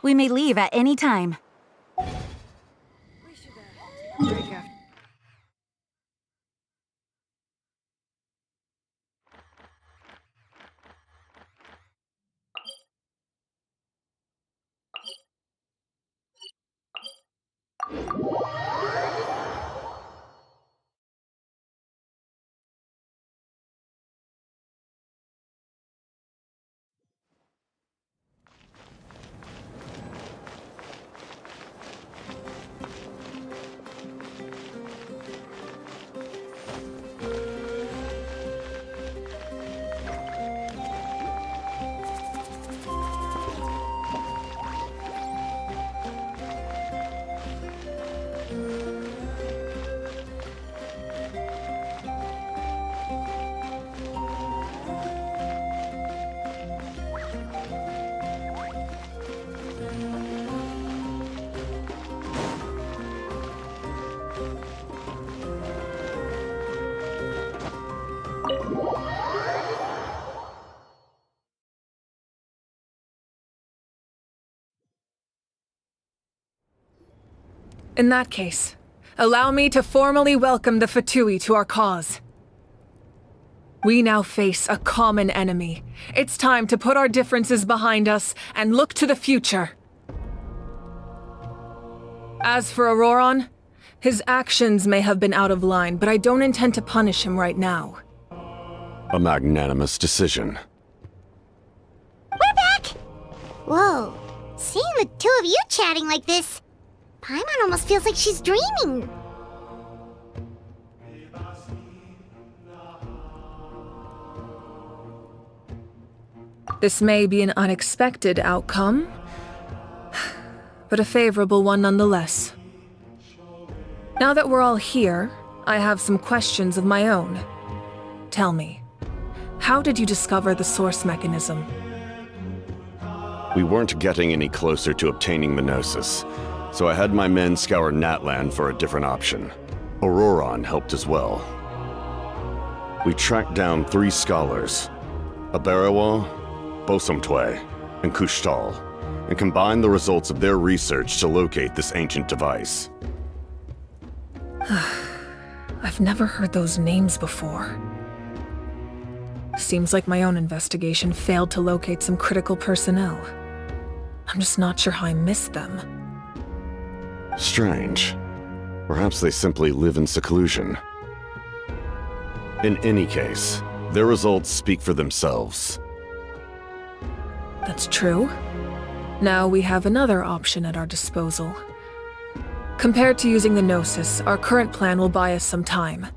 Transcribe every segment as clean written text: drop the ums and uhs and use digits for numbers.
We may leave at any time. We should take a break after. In that case, allow me to formally welcome the Fatui to our cause. We now face a common enemy. It's time to put our differences behind us and look to the future. As for Auroron, his actions may have been out of line, but I don't intend to punish him right now. A magnanimous decision. We're back! Whoa, seeing the two of you chatting like this, Paimon almost feels like she's dreaming. This may be an unexpected outcome, but a favorable one nonetheless. Now that we're all here, I have some questions of my own. Tell me, how did you discover the source mechanism? We weren't getting any closer to obtaining the Gnosis, so I had my men scour Natlan for a different option. Auroron helped as well. We tracked down 3 scholars, Abarawa, Bosomtwe, and Kushtal, and combined the results of their research to locate this ancient device. I've never heard those names before. Seems like my own investigation failed to locate some critical personnel. I'm just not sure how I missed them. Strange. Perhaps they simply live in seclusion. In any case, their results speak for themselves. That's true. Now we have another option at our disposal. Compared to using the Gnosis, our current plan will buy us some time.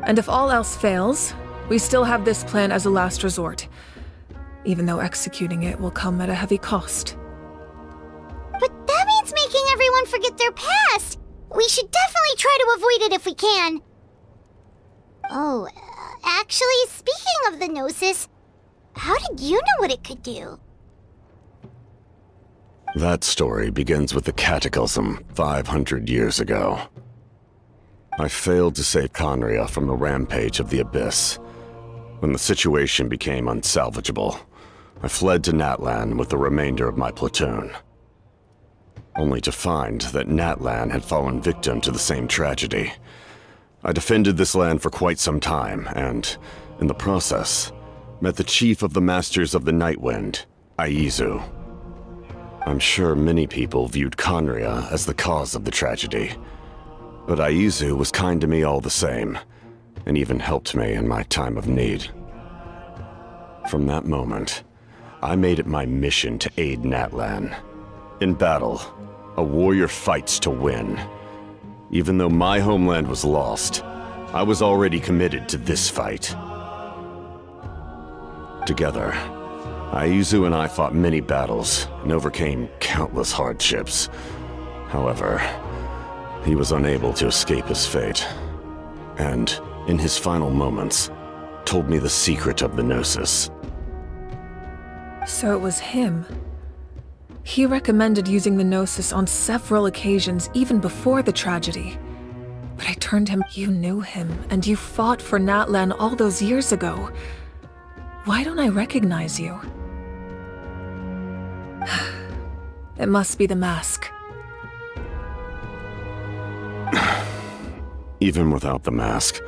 And if all else fails, we still have this plan as a last resort, even though executing it will come at a heavy cost. But that means making everyone forget their past! We should definitely try to avoid it if we can. Oh, actually, speaking of the Gnosis, how did you know what it could do? That story begins with the Cataclysm 500 years ago. I failed to save Conria from the rampage of the Abyss. When the situation became unsalvageable, I fled to Natlan with the remainder of my platoon. Only to find that Natlan had fallen victim to the same tragedy. I defended this land for quite some time, and, in the process, met the chief of the Masters of the Nightwind, Aizu. I'm sure many people viewed Conria as the cause of the tragedy, but Aizu was kind to me all the same, and even helped me in my time of need. From that moment, I made it my mission to aid Natlan. In battle, a warrior fights to win. Even though my homeland was lost, I was already committed to this fight. together. Aizu and I fought many battles and overcame countless hardships. However, he was unable to escape his fate, and, in his final moments, told me the secret of the Gnosis. So it was him. He recommended using the Gnosis on several occasions, even before the tragedy. But I turned him. You knew him, and you fought for Natlan all those years ago. Why don't I recognize you? It must be the mask. Even without the mask,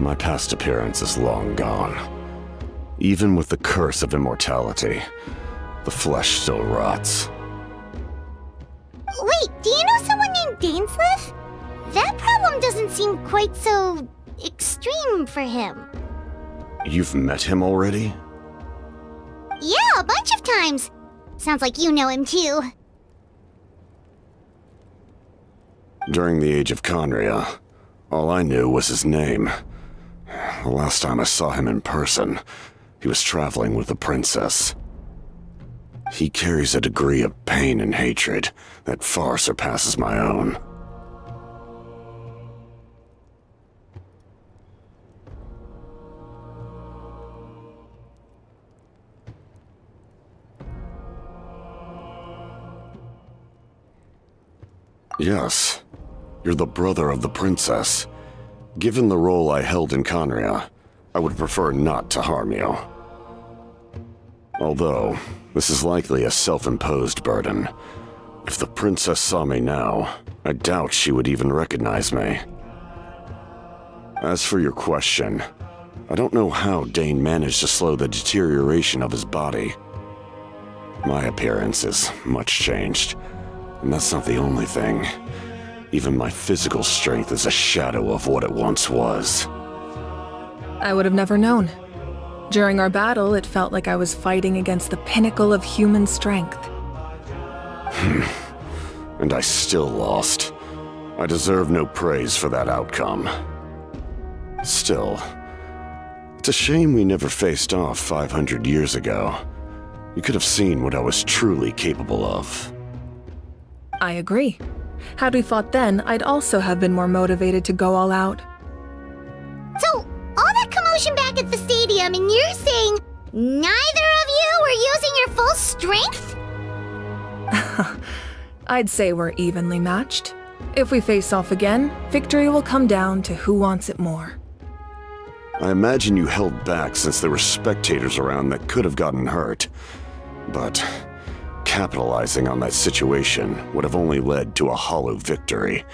my past appearance is long gone. Even with the curse of immortality, the flesh still rots. Wait, do you know someone named Dainsleif? That problem doesn't seem quite so extreme for him. You've met him already? Yeah, a bunch of times. Sounds like you know him too. During the age of Conria, all I knew was his name. The last time I saw him in person, he was traveling with a princess. He carries a degree of pain and hatred that far surpasses my own. Yes, you're the brother of the princess. Given the role I held in Conria, I would prefer not to harm you. Although, this is likely a self-imposed burden. If the princess saw me now, I doubt she would even recognize me. As for your question, I don't know how Dane managed to slow the deterioration of his body. My appearance is much changed, and that's not the only thing. Even my physical strength is a shadow of what it once was. I would have never known. During our battle, it felt like I was fighting against the pinnacle of human strength. And I still lost. I deserve no praise for that outcome. Still, it's a shame we never faced off 500 years ago. You could have seen what I was truly capable of. I agree. Had we fought then, I'd also have been more motivated to go all out. So, all that commotion back at the stadium, and you're saying neither of you were using your full strength? I'd say we're evenly matched. If we face off again, victory will come down to who wants it more. I imagine you held back since there were spectators around that could have gotten hurt. But capitalizing on that situation would have only led to a hollow victory.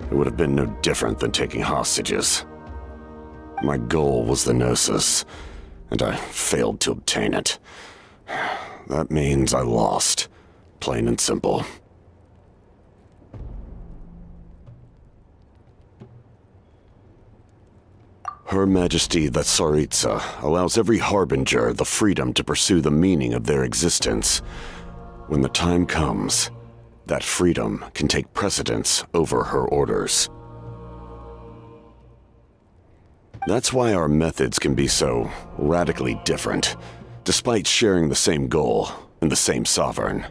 It would have been no different than taking hostages. My goal was the Gnosis, and I failed to obtain it. That means I lost, plain and simple. Her Majesty the Tsaritsa allows every Harbinger the freedom to pursue the meaning of their existence. When the time comes, that freedom can take precedence over her orders. That's why our methods can be so radically different, despite sharing the same goal and the same sovereign.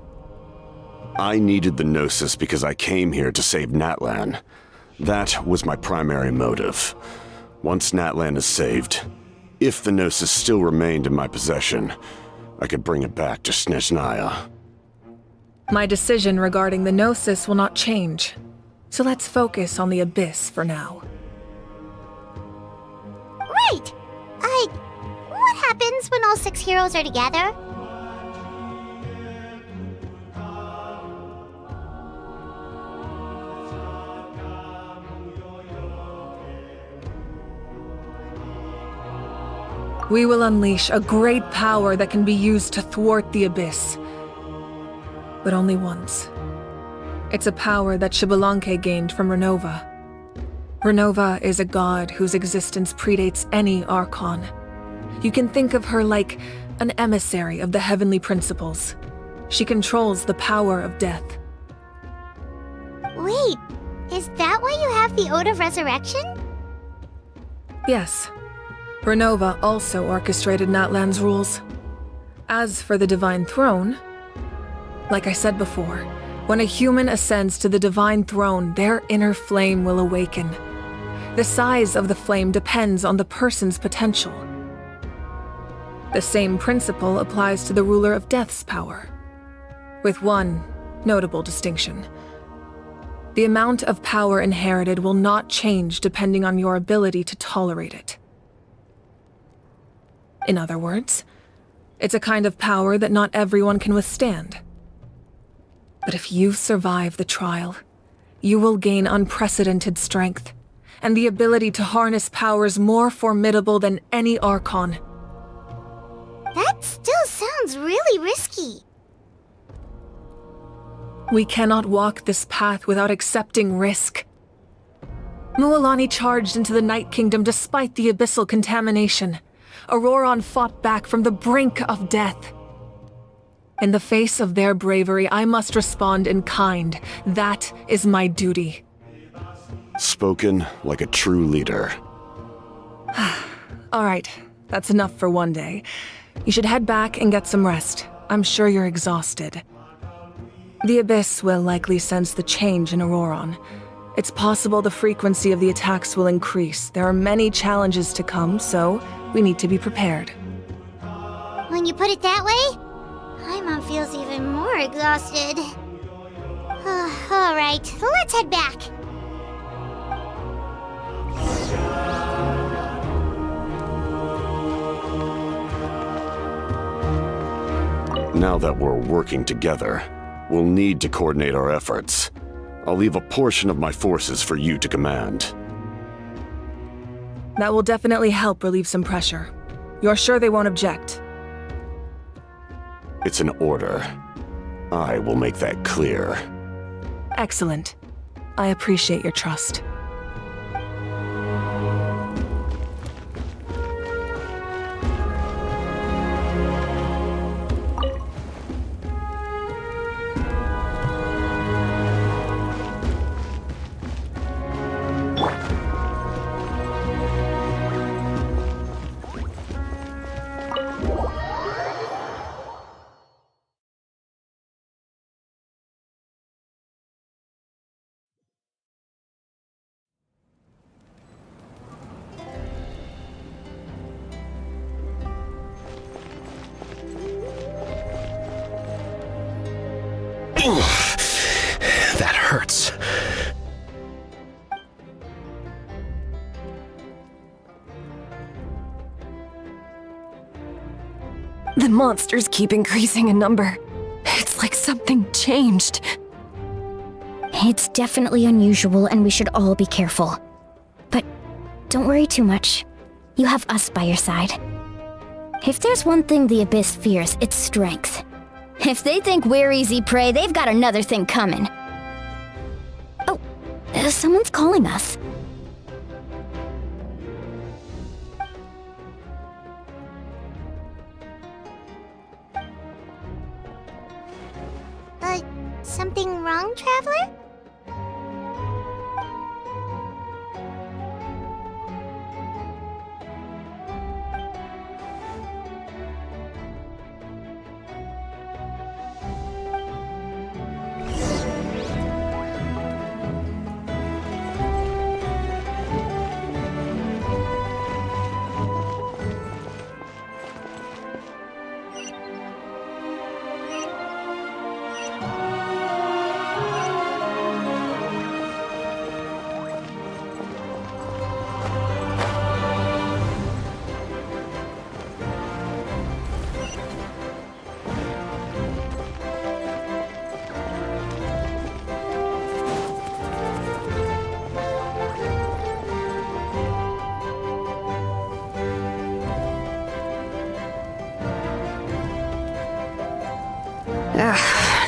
I needed the Gnosis because I came here to save Natlan. That was my primary motive. Once Natlan is saved, if the Gnosis still remained in my possession, I could bring it back to Snezhnaya. My decision regarding the Gnosis will not change, so let's focus on the Abyss for now. Right! What happens when all 6 heroes are together? We will unleash a great power that can be used to thwart the Abyss. But only once. It's a power that Xbalanque gained from Renova. Renova is a god whose existence predates any Archon. You can think of her like an emissary of the heavenly principles. She controls the power of death. Wait, is that why you have the Ode of Resurrection? Yes. Renova also orchestrated Natlan's rules. As for the Divine Throne, like I said before, when a human ascends to the Divine Throne, their inner flame will awaken. The size of the flame depends on the person's potential. The same principle applies to the ruler of Death's power, with one notable distinction. The amount of power inherited will not change depending on your ability to tolerate it. In other words, it's a kind of power that not everyone can withstand. But if you survive the trial, you will gain unprecedented strength, and the ability to harness powers more formidable than any Archon. That still sounds really risky. We cannot walk this path without accepting risk. Mualani charged into the Night Kingdom despite the abyssal contamination. Auroron fought back from the brink of death. In the face of their bravery, I must respond in kind. That is my duty. Spoken like a true leader. All right, that's enough for one day. You should head back and get some rest. I'm sure you're exhausted. The Abyss will likely sense the change in Auroron. It's possible the frequency of the attacks will increase. There are many challenges to come, so we need to be prepared. When you put it that way, Paimon feels even more exhausted. Alright, let's head back. Now that we're working together, we'll need to coordinate our efforts. I'll leave a portion of my forces for you to command. That will definitely help relieve some pressure. You're sure they won't object? It's an order. I will make that clear. Excellent. I appreciate your trust. That hurts. The monsters keep increasing in number. It's like something changed. It's definitely unusual and we should all be careful. But don't worry too much. You have us by your side. If there's one thing the Abyss fears, it's strength. If they think we're easy prey, they've got another thing coming. Oh, someone's calling us. Something wrong, Traveler?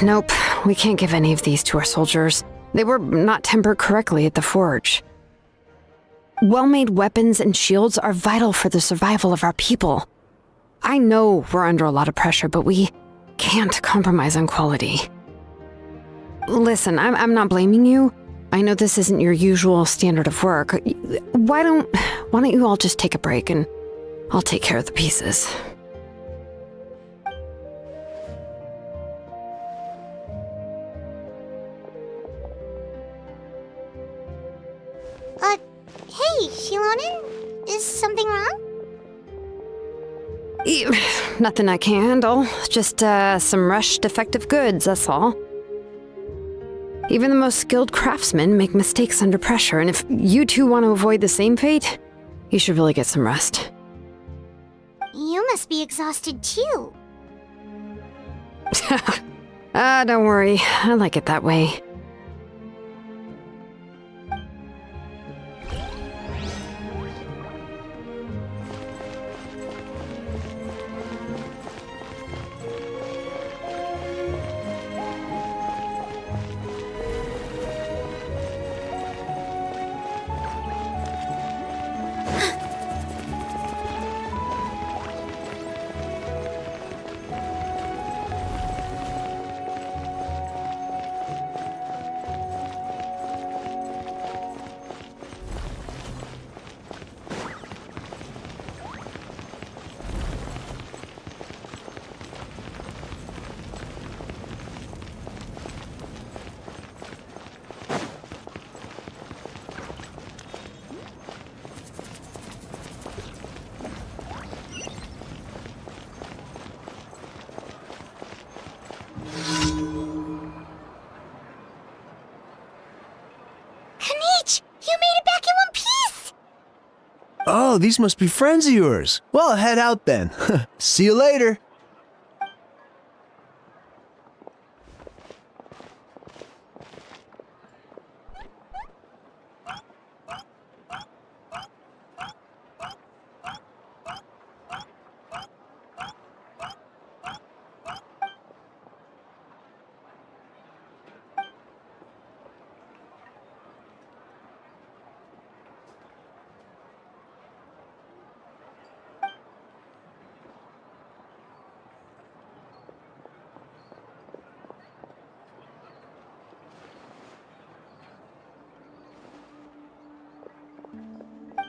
Nope, we can't give any of these to our soldiers. They were not tempered correctly at the forge. Well-made weapons and shields are vital for the survival of our people. I know we're under a lot of pressure, but we can't compromise on quality. Listen, I'm not blaming you. I know this isn't your usual standard of work. Why don't you all just take a break and I'll take care of the pieces. Hey, Shilonin? Is something wrong? Nothing I can handle. Just, some rushed defective goods, that's all. Even the most skilled craftsmen make mistakes under pressure, and if you two want to avoid the same fate, you should really get some rest. You must be exhausted too. Don't worry. I like it that way. Oh, these must be friends of yours. Well, head out then. See you later.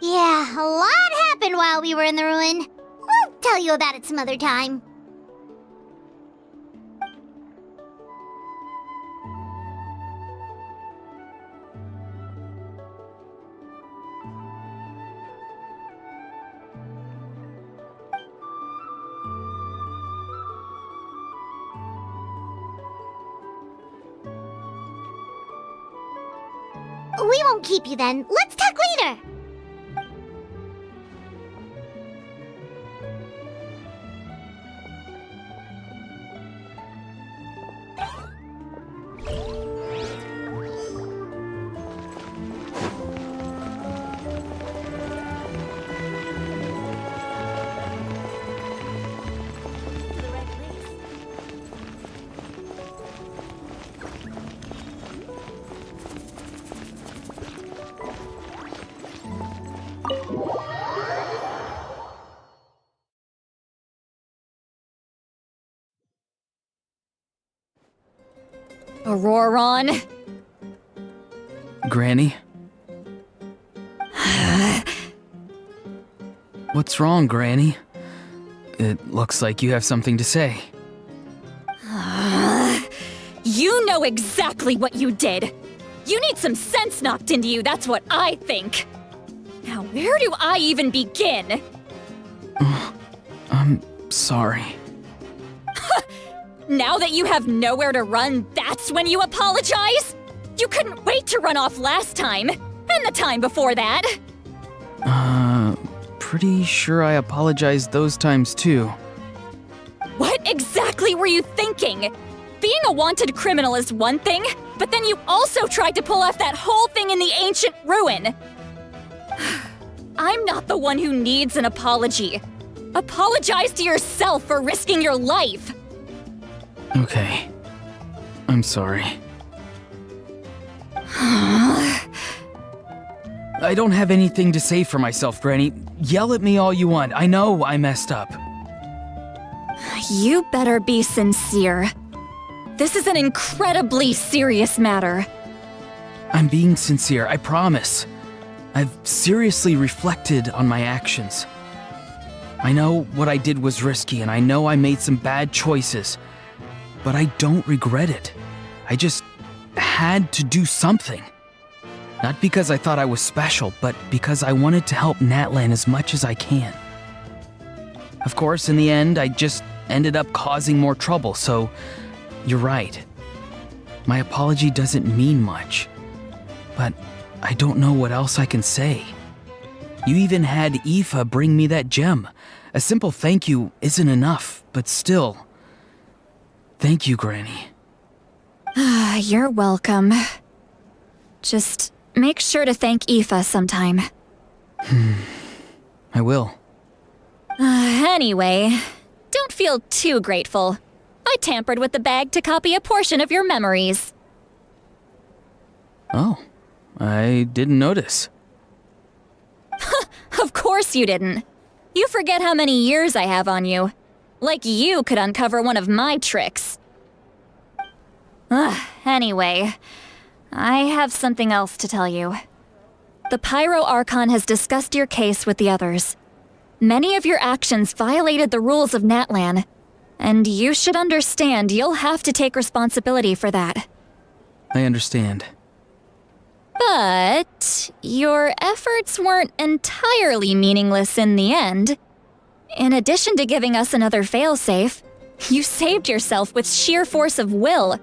Yeah, a lot happened while we were in the ruin. We'll tell you about it some other time. We won't keep you then. Let's talk later. Auroron? Granny? What's wrong, Granny? It looks like you have something to say. You know exactly what you did. You need some sense knocked into you, that's what I think. Now, where do I even begin? I'm sorry. Now that you have nowhere to run, that's when you apologize? You couldn't wait to run off last time, and the time before that. Pretty sure I apologized those times too. What exactly were you thinking? Being a wanted criminal is one thing, but then you also tried to pull off that whole thing in the ancient ruin. I'm not the one who needs an apology. Apologize to yourself for risking your life. Okay. I'm sorry. I don't have anything to say for myself, Granny. Yell at me all you want. I know I messed up. You better be sincere. This is an incredibly serious matter. I'm being sincere, I promise. I've seriously reflected on my actions. I know what I did was risky, and I know I made some bad choices. But I don't regret it. I just had to do something. Not because I thought I was special, but because I wanted to help Natlan as much as I can. Of course, in the end, I just ended up causing more trouble, so you're right. My apology doesn't mean much, but I don't know what else I can say. You even had Aoife bring me that gem. A simple thank you isn't enough, but still. Thank you, Granny. You're welcome. Just make sure to thank Aoife sometime. I will. Anyway, don't feel too grateful. I tampered with the bag to copy a portion of your memories. Oh, I didn't notice. Of course you didn't. You forget how many years I have on you. Like you could uncover one of my tricks. Anyway, I have something else to tell you. The Pyro Archon has discussed your case with the others. Many of your actions violated the rules of Natlan, and you should understand you'll have to take responsibility for that. I understand. But your efforts weren't entirely meaningless in the end. In addition to giving us another failsafe, you saved yourself with sheer force of will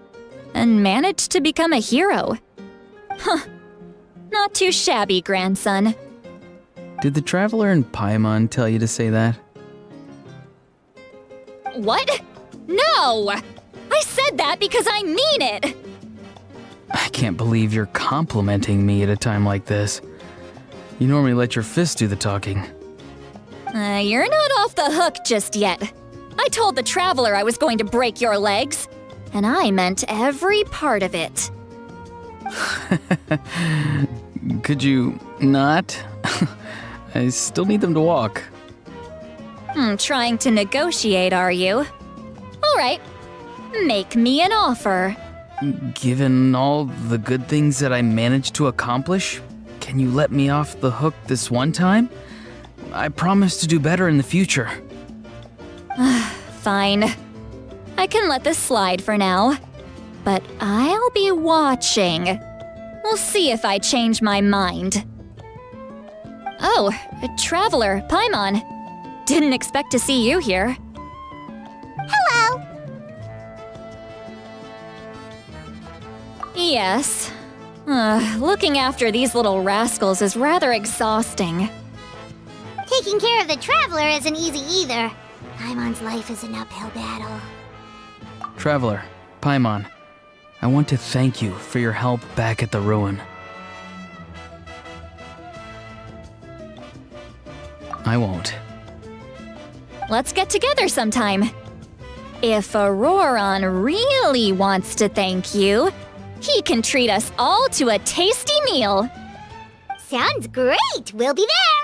and managed to become a hero. Huh. Not too shabby, grandson. Did the Traveler and Paimon tell you to say that? What? No! I said that because I mean it! I can't believe you're complimenting me at a time like this. You normally let your fist do the talking. You're not off the hook just yet. I told the Traveler I was going to break your legs, and I meant every part of it. Could you not? I still need them to walk. Trying to negotiate, are you? All right. Make me an offer. Given all the good things that I managed to accomplish, can you let me off the hook this one time? I promise to do better in the future. Fine. I can let this slide for now. But I'll be watching. We'll see if I change my mind. Oh, Traveler, Paimon. Didn't expect to see you here. Hello! Yes. Looking after these little rascals is rather exhausting. Taking care of the Traveler isn't easy either. Paimon's life is an uphill battle. Traveler, Paimon, I want to thank you for your help back at the ruin. I won't. Let's get together sometime. If Auroron really wants to thank you, he can treat us all to a tasty meal. Sounds great! We'll be there!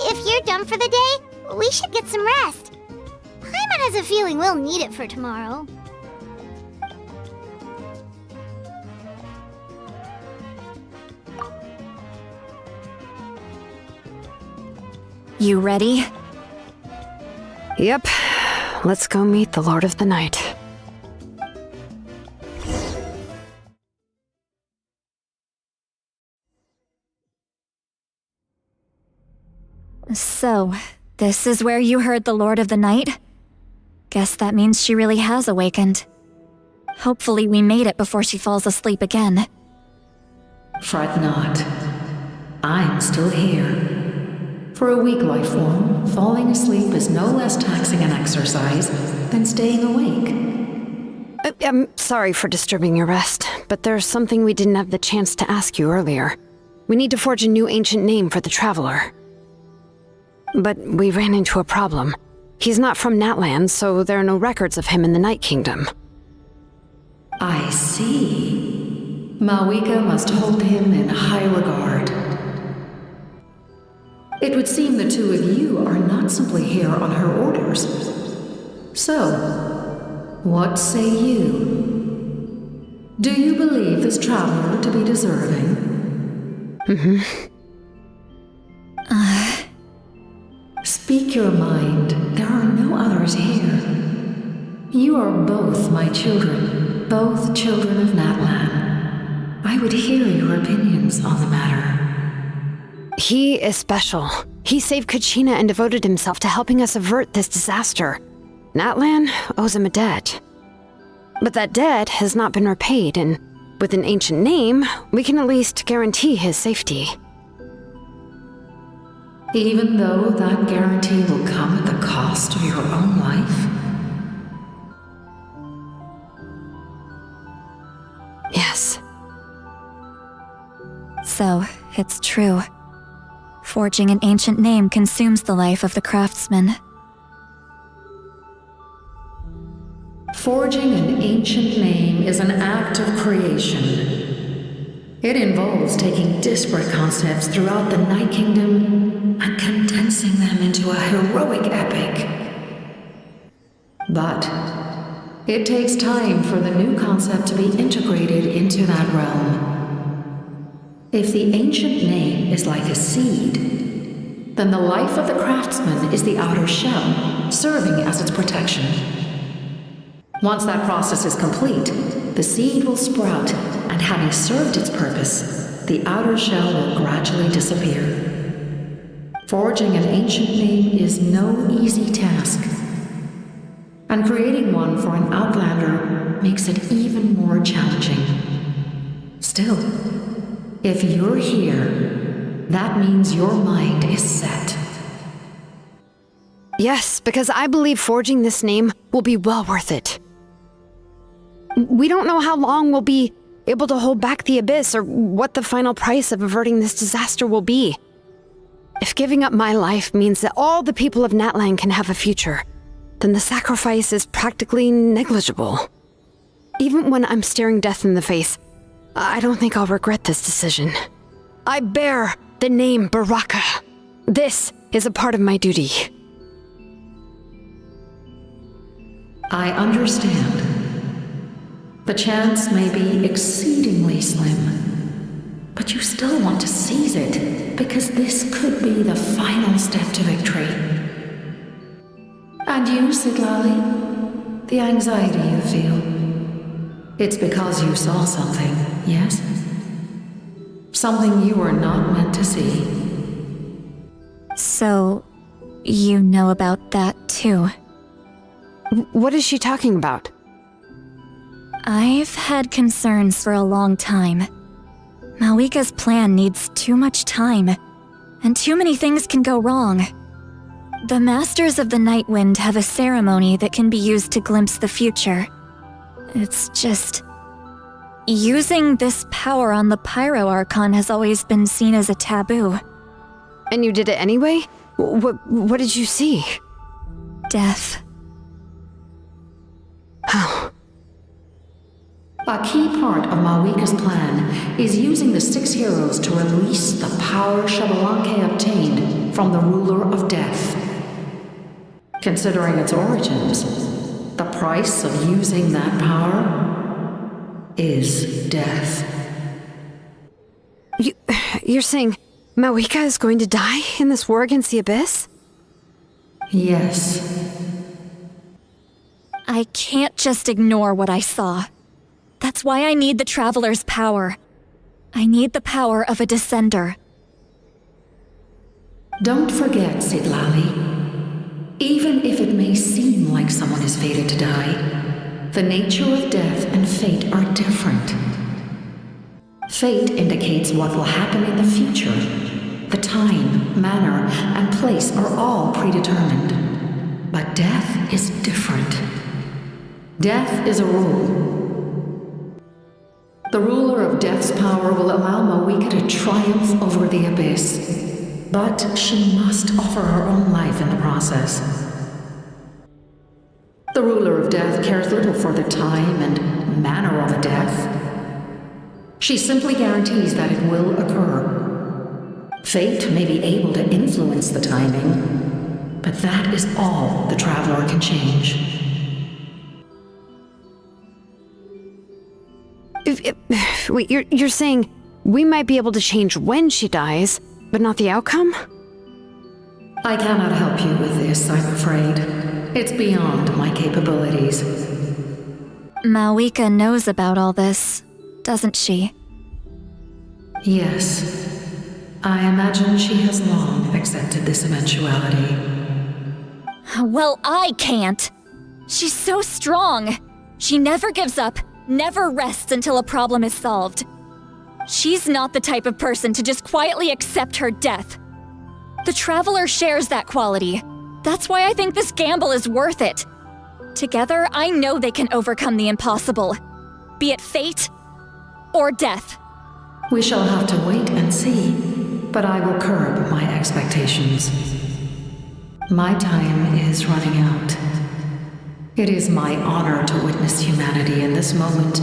If you're done for the day, we should get some rest. Paimon has a feeling we'll need it for tomorrow. You ready? Yep. Let's go meet the Lord of the Night. So, this is where you heard the Lord of the Night? Guess that means she really has awakened. Hopefully we made it before she falls asleep again. Fret not. I'm still here. For a weak life form, falling asleep is no less taxing an exercise than staying awake. I'm sorry for disturbing your rest, but there's something we didn't have the chance to ask you earlier. We need to forge a new ancient name for the Traveler. But we ran into a problem. He's not from Natland, so there are no records of him in the Night Kingdom. I see. Malwika must hold him in high regard. It would seem the two of you are not simply here on her orders. So, what say you? Do you believe this traveler to be deserving? Speak your mind. There are no others here. You are both my children, both children of Natlan. I would hear your opinions on the matter. He is special. He saved Kachina and devoted himself to helping us avert this disaster. Natlan owes him a debt. But that debt has not been repaid, and with an ancient name, we can at least guarantee his safety. Even though that guarantee will come at the cost of your own life? Yes. So, it's true. Forging an ancient name consumes the life of the craftsman. Forging an ancient name is an act of creation. It involves taking disparate concepts throughout the Night Kingdom and condensing them into a heroic epic. But it takes time for the new concept to be integrated into that realm. If the ancient name is like a seed, then the life of the craftsman is the outer shell, serving as its protection. Once that process is complete, the seed will sprout, and having served its purpose, the outer shell will gradually disappear. Forging an ancient name is no easy task, and creating one for an outlander makes it even more challenging. Still, if you're here, that means your mind is set. Yes, because I believe forging this name will be well worth it. We don't know how long we'll be able to hold back the Abyss or what the final price of averting this disaster will be. If giving up my life means that all the people of Natlan can have a future, then the sacrifice is practically negligible. Even when I'm staring death in the face, I don't think I'll regret this decision. I bear the name Baraka. This is a part of my duty. I understand. The chance may be exceedingly slim, but you still want to seize it because this could be the final step to victory. And you, Sidlali, the anxiety you feel, it's because you saw something, yes? Something you were not meant to see. So, you know about that too. What is she talking about? I've had concerns for a long time. Malwika's plan needs too much time, and too many things can go wrong. The Masters of the Night Wind have a ceremony that can be used to glimpse the future. It's just... using this power on the Pyro Archon has always been seen as a taboo. And you did it anyway? What did you see? Death. How? A key part of Malwika's plan is using the 6 heroes to release the power Xbalanque obtained from the Ruler of Death. Considering its origins, the price of using that power is death. You're saying Mawika is going to die in this war against the Abyss? Yes. I can't just ignore what I saw. That's why I need the Traveler's power. I need the power of a Descender. Don't forget, Sidlali. Even if it may seem like someone is fated to die, the nature of death and fate are different. Fate indicates what will happen in the future. The time, manner, and place are all predetermined. But death is different. Death is a rule. The ruler of death's power will allow Mawika to triumph over the Abyss. But she must offer her own life in the process. The ruler of death cares little for the time and manner of a death. She simply guarantees that it will occur. Fate may be able to influence the timing, but that is all the Traveler can change. Wait, you're saying we might be able to change when she dies, but not the outcome? I cannot help you with this, I'm afraid. It's beyond my capabilities. Mawika knows about all this, doesn't she? Yes. I imagine she has long accepted this eventuality. Well, I can't. She's so strong. She never gives up, never rests until a problem is solved. She's not the type of person to just quietly accept her death. The Traveler shares that quality. That's why I think this gamble is worth it. Together, I know they can overcome the impossible. Be it fate or death. We shall have to wait and see, but I will curb my expectations. My time is running out. It is my honor to witness humanity in this moment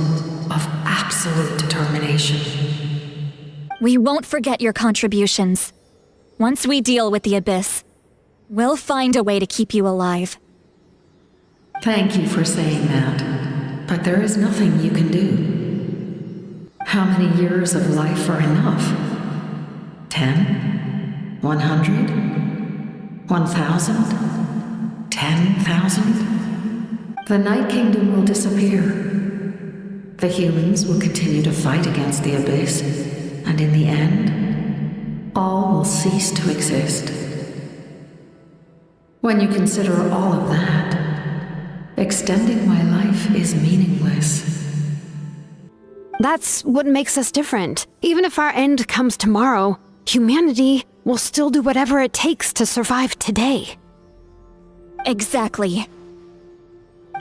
of absolute determination. We won't forget your contributions. Once we deal with the Abyss, we'll find a way to keep you alive. Thank you for saying that, but there is nothing you can do. How many years of life are enough? 10? 100? 1,000? 10,000? The Night Kingdom will disappear. The humans will continue to fight against the Abyss, and in the end, all will cease to exist. When you consider all of that, extending my life is meaningless. That's what makes us different. Even if our end comes tomorrow, humanity will still do whatever it takes to survive today. Exactly.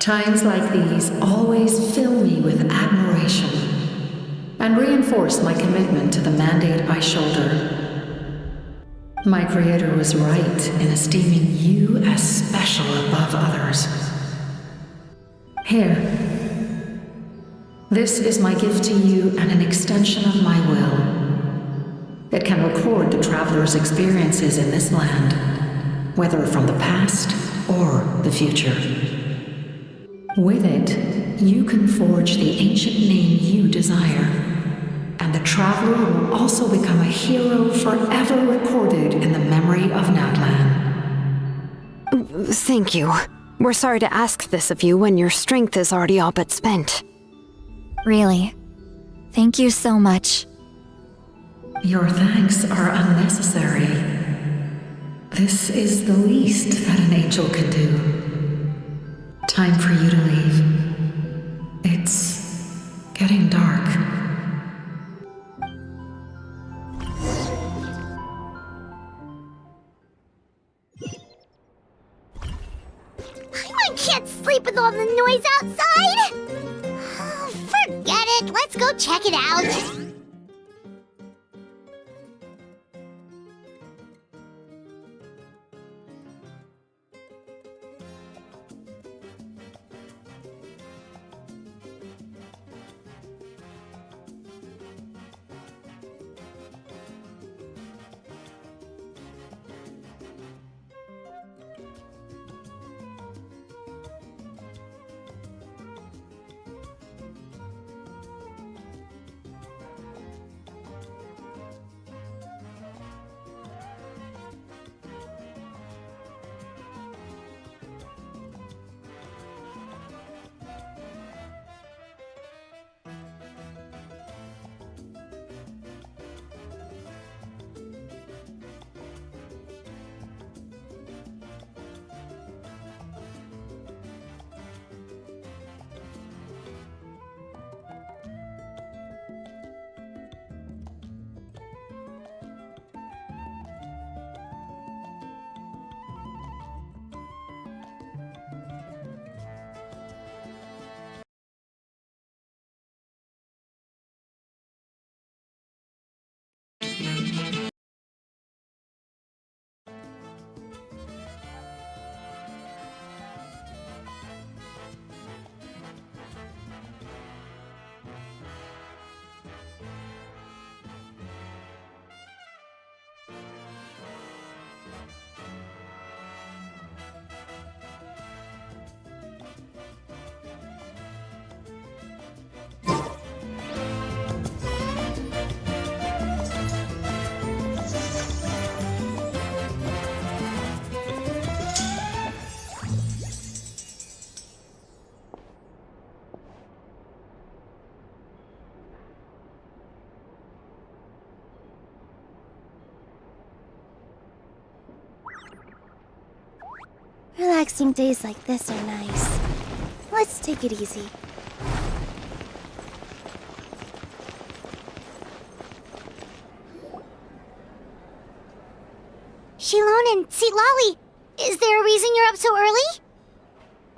Times like these always fill me with admiration and reinforce my commitment to the mandate I shoulder. My Creator was right in esteeming you as special above others. Here. This is my gift to you and an extension of my will. It can record the Traveler's experiences in this land, whether from the past or the future. With it, you can forge the ancient name you desire, and the Traveler will also become a hero forever recorded in the memory of Natlan. Thank you. We're sorry to ask this of you when your strength is already all but spent. Really. Thank you so much. Your thanks are unnecessary. This is the least that an angel can do. Time for you to leave. It's getting dark. I can't sleep with all the noise outside! Forget it, let's go check it out! Relaxing days like this are nice. Let's take it easy. Shilon and Lolly, is there a reason you're up so early?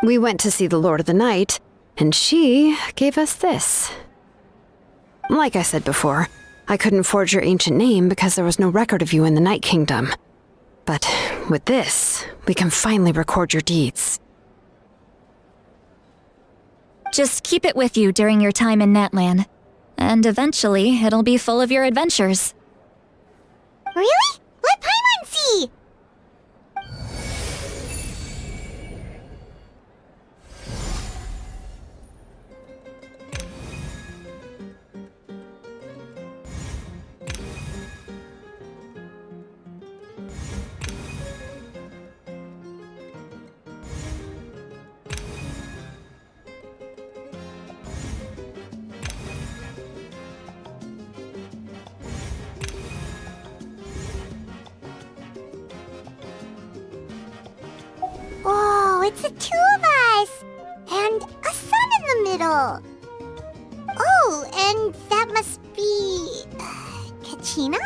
We went to see the Lord of the Night, and she gave us this. Like I said before, I couldn't forge your ancient name because there was no record of you in the Night Kingdom. But with this, we can finally record your deeds. Just keep it with you during your time in Natlan. And eventually, it'll be full of your adventures. Really? Let Paimon see! Whoa, it's the two of us! And a sun in the middle! Oh, and that must be... Kachina?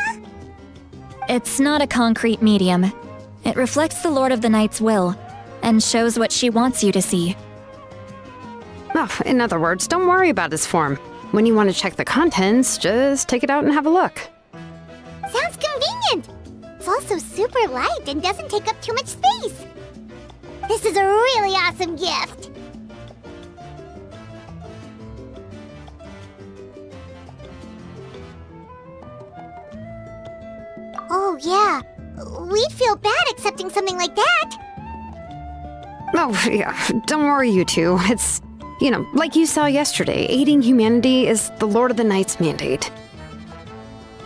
It's not a concrete medium. It reflects the Lord of the Night's will, and shows what she wants you to see. Oh, in other words, don't worry about his form. When you want to check the contents, just take it out and have a look. Sounds convenient! It's also super light and doesn't take up too much space. This is a really awesome gift! Oh yeah, we'd feel bad accepting something like that! Oh, yeah, don't worry, you two. It's, like you saw yesterday, aiding humanity is the Lord of the Night's mandate.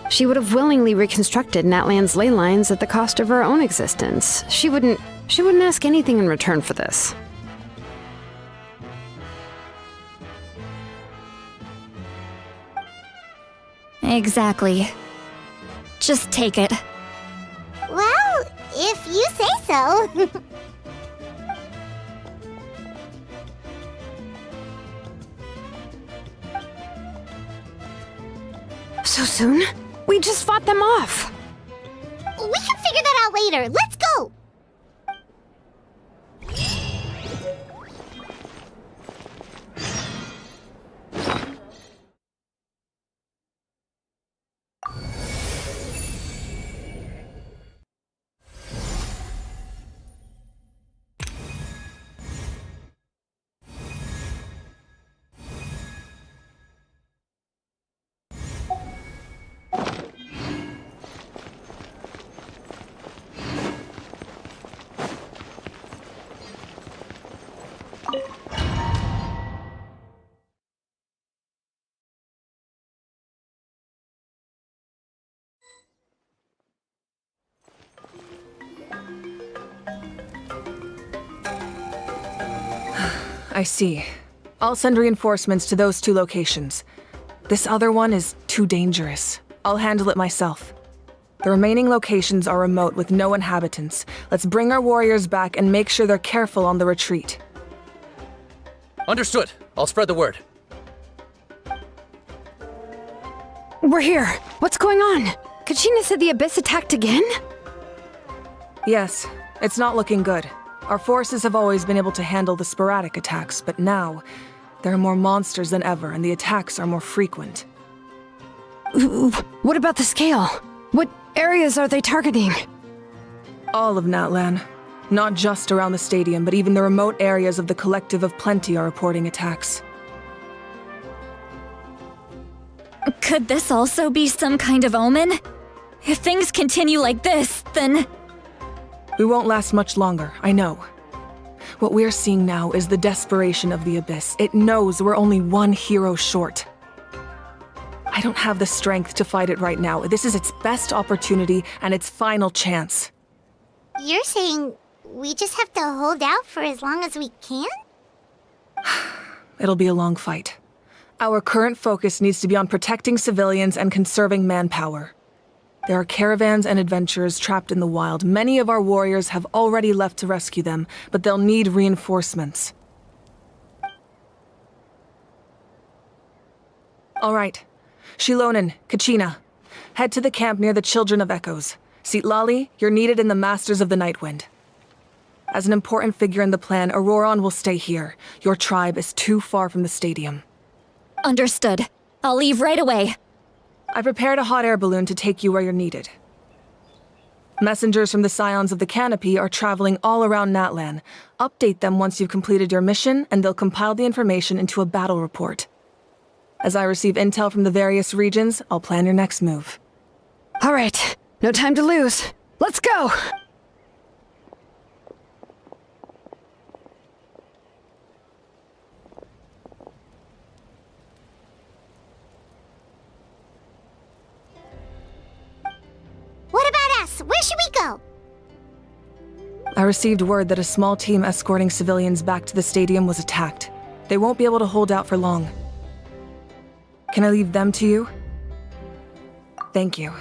She would have willingly reconstructed Natlan's ley lines at the cost of her own existence. She wouldn't ask anything in return for this. Exactly. Just take it. Well, if you say so. So soon? We just fought them off. We can figure that out later. Let's go! I see. I'll send reinforcements to those 2 locations. This other one is too dangerous. I'll handle it myself. The remaining locations are remote with no inhabitants. Let's bring our warriors back and make sure they're careful on the retreat. Understood. I'll spread the word. We're here. What's going on? Kachina said the Abyss attacked again? Yes, it's not looking good. Our forces have always been able to handle the sporadic attacks, but now, there are more monsters than ever and the attacks are more frequent. What about the scale? What areas are they targeting? All of Natlan. Not just around the stadium, but even the remote areas of the Collective of Plenty are reporting attacks. Could this also be some kind of omen? If things continue like this, then... We won't last much longer, I know. What we're seeing now is the desperation of the Abyss. It knows we're only one hero short. I don't have the strength to fight it right now. This is its best opportunity and its final chance. You're saying we just have to hold out for as long as we can? It'll be a long fight. Our current focus needs to be on protecting civilians and conserving manpower. There are caravans and adventurers trapped in the wild. Many of our warriors have already left to rescue them, but they'll need reinforcements. All right. Shilonen, Kachina, head to the camp near the Children of Echoes. Lali, you're needed in the Masters of the Nightwind. As an important figure in the plan, Auroron will stay here. Your tribe is too far from the stadium. Understood. I'll leave right away. I prepared a hot air balloon to take you where you're needed. Messengers from the Scions of the Canopy are traveling all around Natlan. Update them once you've completed your mission, and they'll compile the information into a battle report. As I receive intel from the various regions, I'll plan your next move. All right, no time to lose. Let's go! What about us? Where should we go? I received word that a small team escorting civilians back to the stadium was attacked. They won't be able to hold out for long. Can I leave them to you? Thank you.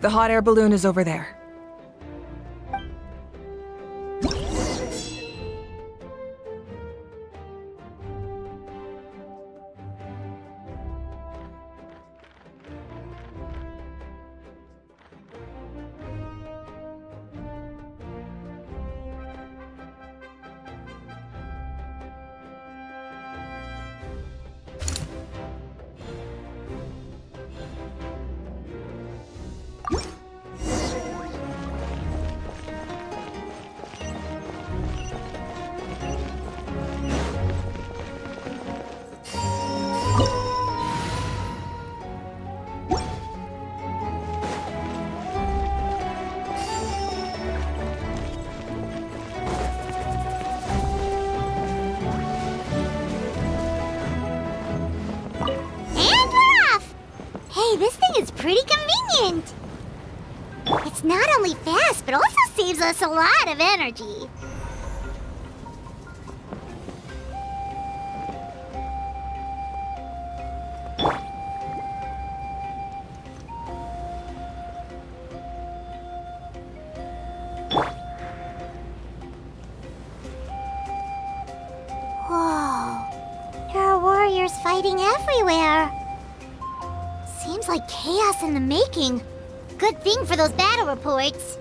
The hot air balloon is over there. This thing is pretty convenient. It's not only fast, but also saves us a lot of energy. Whoa, there are warriors fighting everywhere. Seems like chaos in the making. Good thing for those battle reports.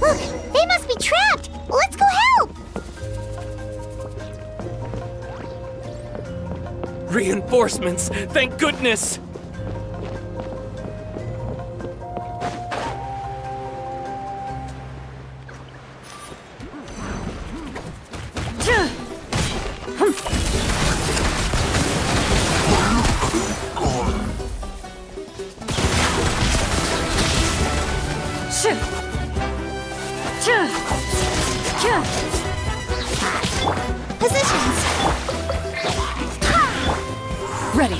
Look, they must be trapped! Let's go help! Reinforcements! Thank goodness! Positions! Ready.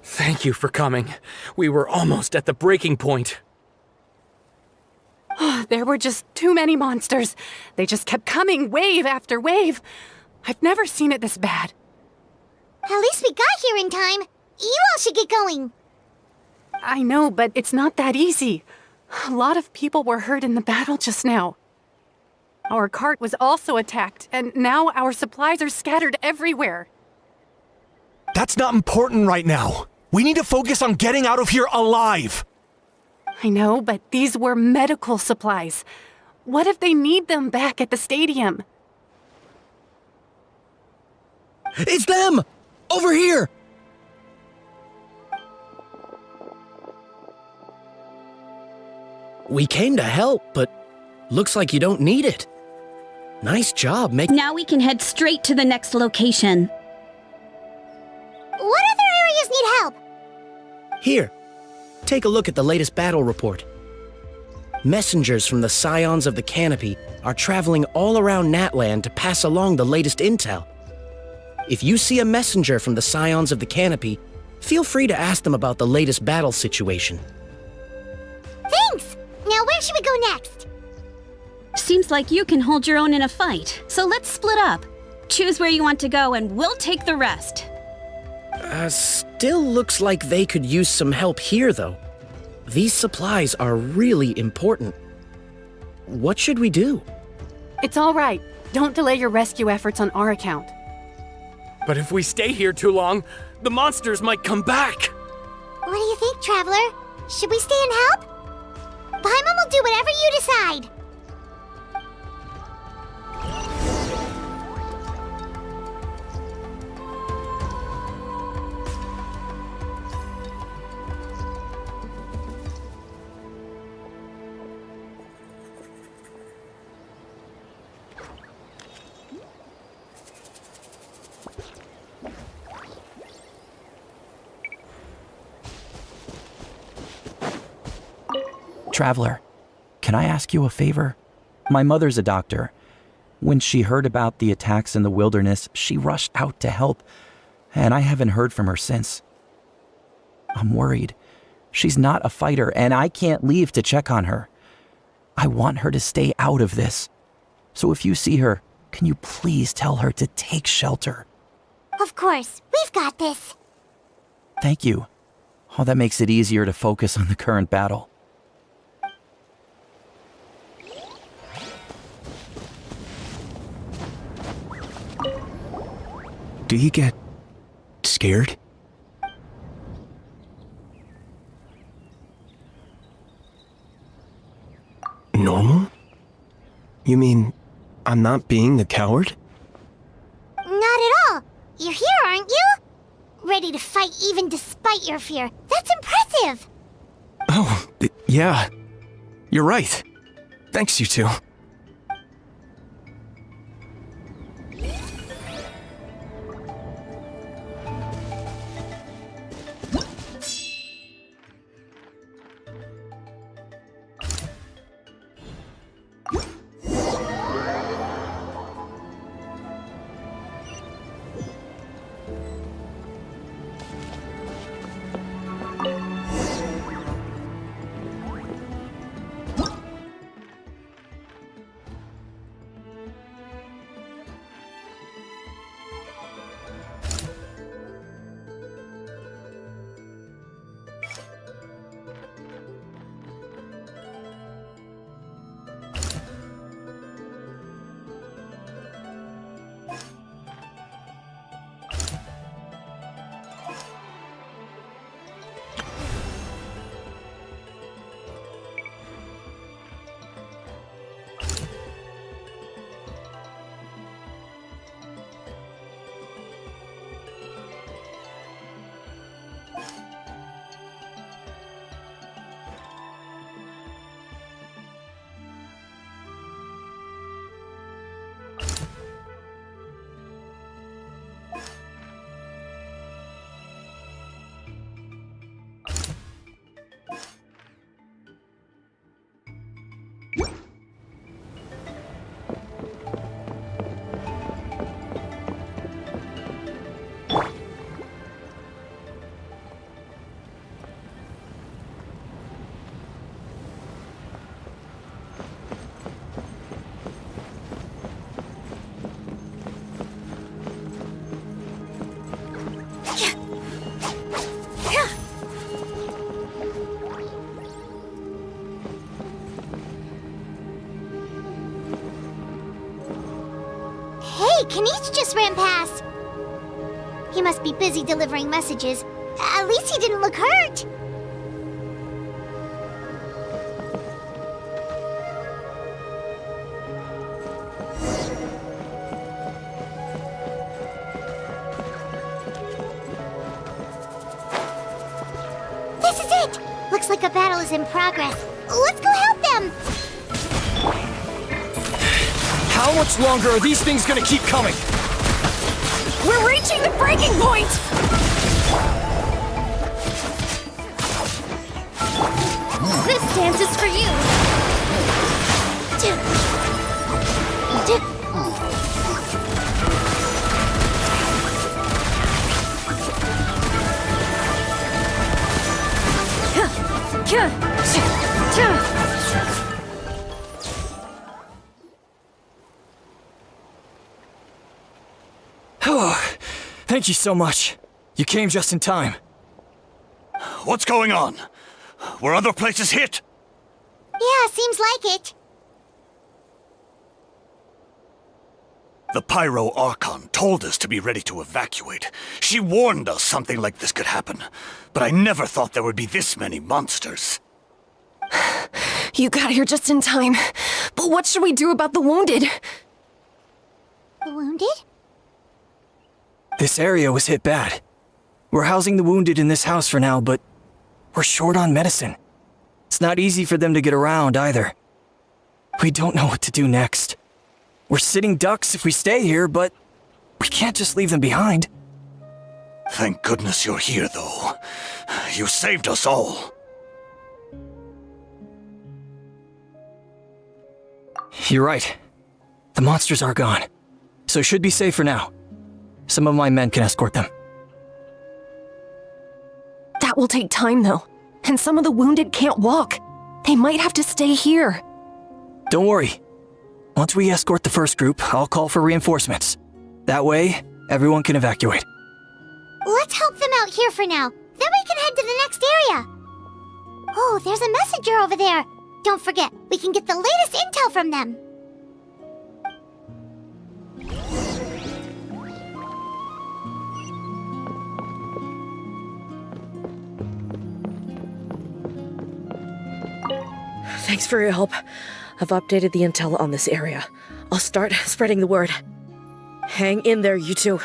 Thank you for coming. We were almost at the breaking point. There were just too many monsters. They just kept coming, wave after wave. I've never seen it this bad. At least we got here in time. You all should get going. I know, but it's not that easy. A lot of people were hurt in the battle just now. Our cart was also attacked, and now our supplies are scattered everywhere. That's not important right now. We need to focus on getting out of here alive. I know, but these were medical supplies. What if they need them back at the stadium? It's them! Over here! We came to help, but looks like you don't need it. Nice job making— Now we can head straight to the next location. What other areas need help? Here, take a look at the latest battle report. Messengers from the Scions of the Canopy are traveling all around Natland to pass along the latest intel. If you see a messenger from the Scions of the Canopy, feel free to ask them about the latest battle situation. Thanks! Now where should we go next? Seems like you can hold your own in a fight, so let's split up. Choose where you want to go and we'll take the rest. Still looks like they could use some help here, though. These supplies are really important. What should we do? It's all right. Don't delay your rescue efforts on our account. But if we stay here too long, the monsters might come back. What do you think, Traveler? Should we stay and help? Paimon will do whatever you decide. Traveler, can I ask you a favor? My mother's a doctor. When she heard about the attacks in the wilderness, she rushed out to help, and I haven't heard from her since. I'm worried. She's not a fighter, and I can't leave to check on her. I want her to stay out of this. So if you see her, can you please tell her to take shelter? Of course, we've got this. Thank you. Oh, that makes it easier to focus on the current battle. Do you get scared? Normal? You mean I'm not being a coward? Not at all. You're here, aren't you? Ready to fight even despite your fear. That's impressive. Oh, yeah. You're right. Thanks, you two. Kanish just ran past. He must be busy delivering messages. At least he didn't look hurt. This is it! Looks like a battle is in progress. Let's go help them! them! How much longer are these things gonna keep coming? We're reaching the breaking point! This dance is for you! Thank you so much. You came just in time. What's going on? Were other places hit? Yeah, seems like it. The Pyro Archon told us to be ready to evacuate. She warned us something like this could happen. But I never thought there would be this many monsters. You got here just in time. But what should we do about the wounded? The wounded? This area was hit bad. We're housing the wounded in this house for now, but we're short on medicine. It's not easy for them to get around either. We don't know what to do next. We're sitting ducks if we stay here, but we can't just leave them behind. Thank goodness you're here, though. You saved us all. You're right. The monsters are gone, so it should be safe for now. Some of my men can escort them. That will take time, though. And some of the wounded can't walk. They might have to stay here. Don't worry. Once we escort the first group, I'll call for reinforcements. That way, everyone can evacuate. Let's help them out here for now. Then we can head to the next area. Oh, there's a messenger over there. Don't forget, we can get the latest intel from them. Thanks for your help. I've updated the intel on this area. I'll start spreading the word. Hang in there, you two.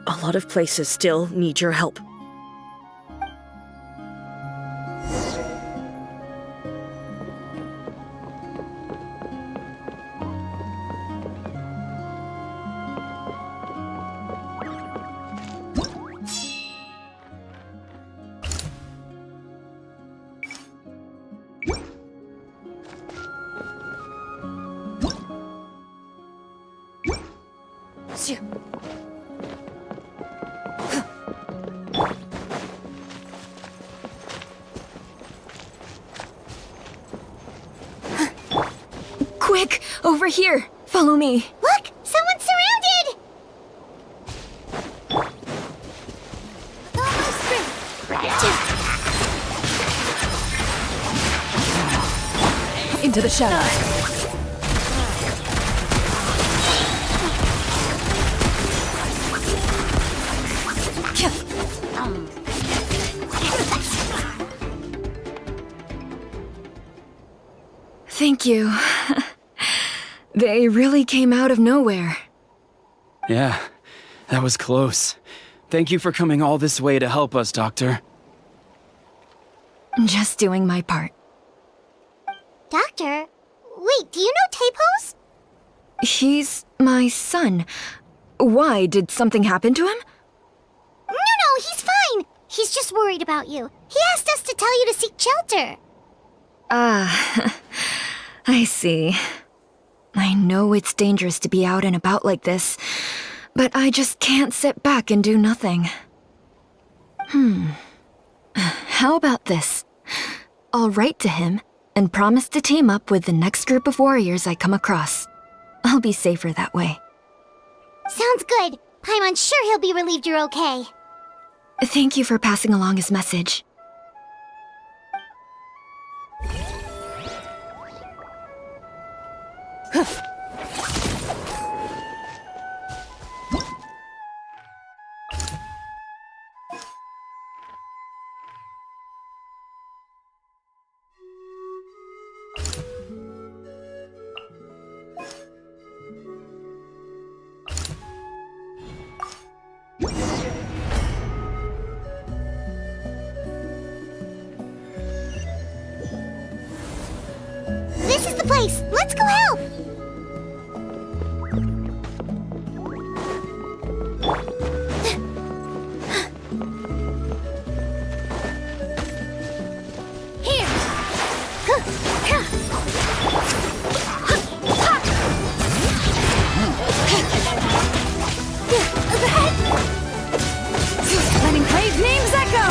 A lot of places still need your help. Quick! Over here! Follow me! Look! Someone's surrounded! Almost through. Into the shadows. Thank you. They really came out of nowhere. Yeah, that was close. Thank you for coming all this way to help us, Doctor. Just doing my part. Doctor? Wait, do you know Tapos? He's my son. Why? Did something happen to him? No, he's fine. He's just worried about you. He asked us to tell you to seek shelter. Ah, I see. I know it's dangerous to be out and about like this, but I just can't sit back and do nothing. How about this? I'll write to him and promise to team up with the next group of warriors I come across. I'll be safer that way. Sounds good. I'm unsure he'll be relieved you're okay. Thank you for passing along his message. This This is the place! Let's go help! Here! Letting Crave's names echo!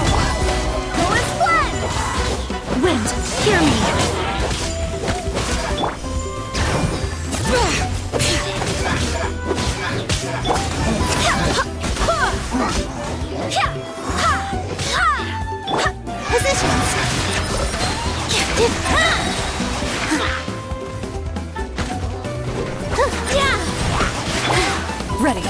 Go as one! Wind, hear me! Positions! Ready.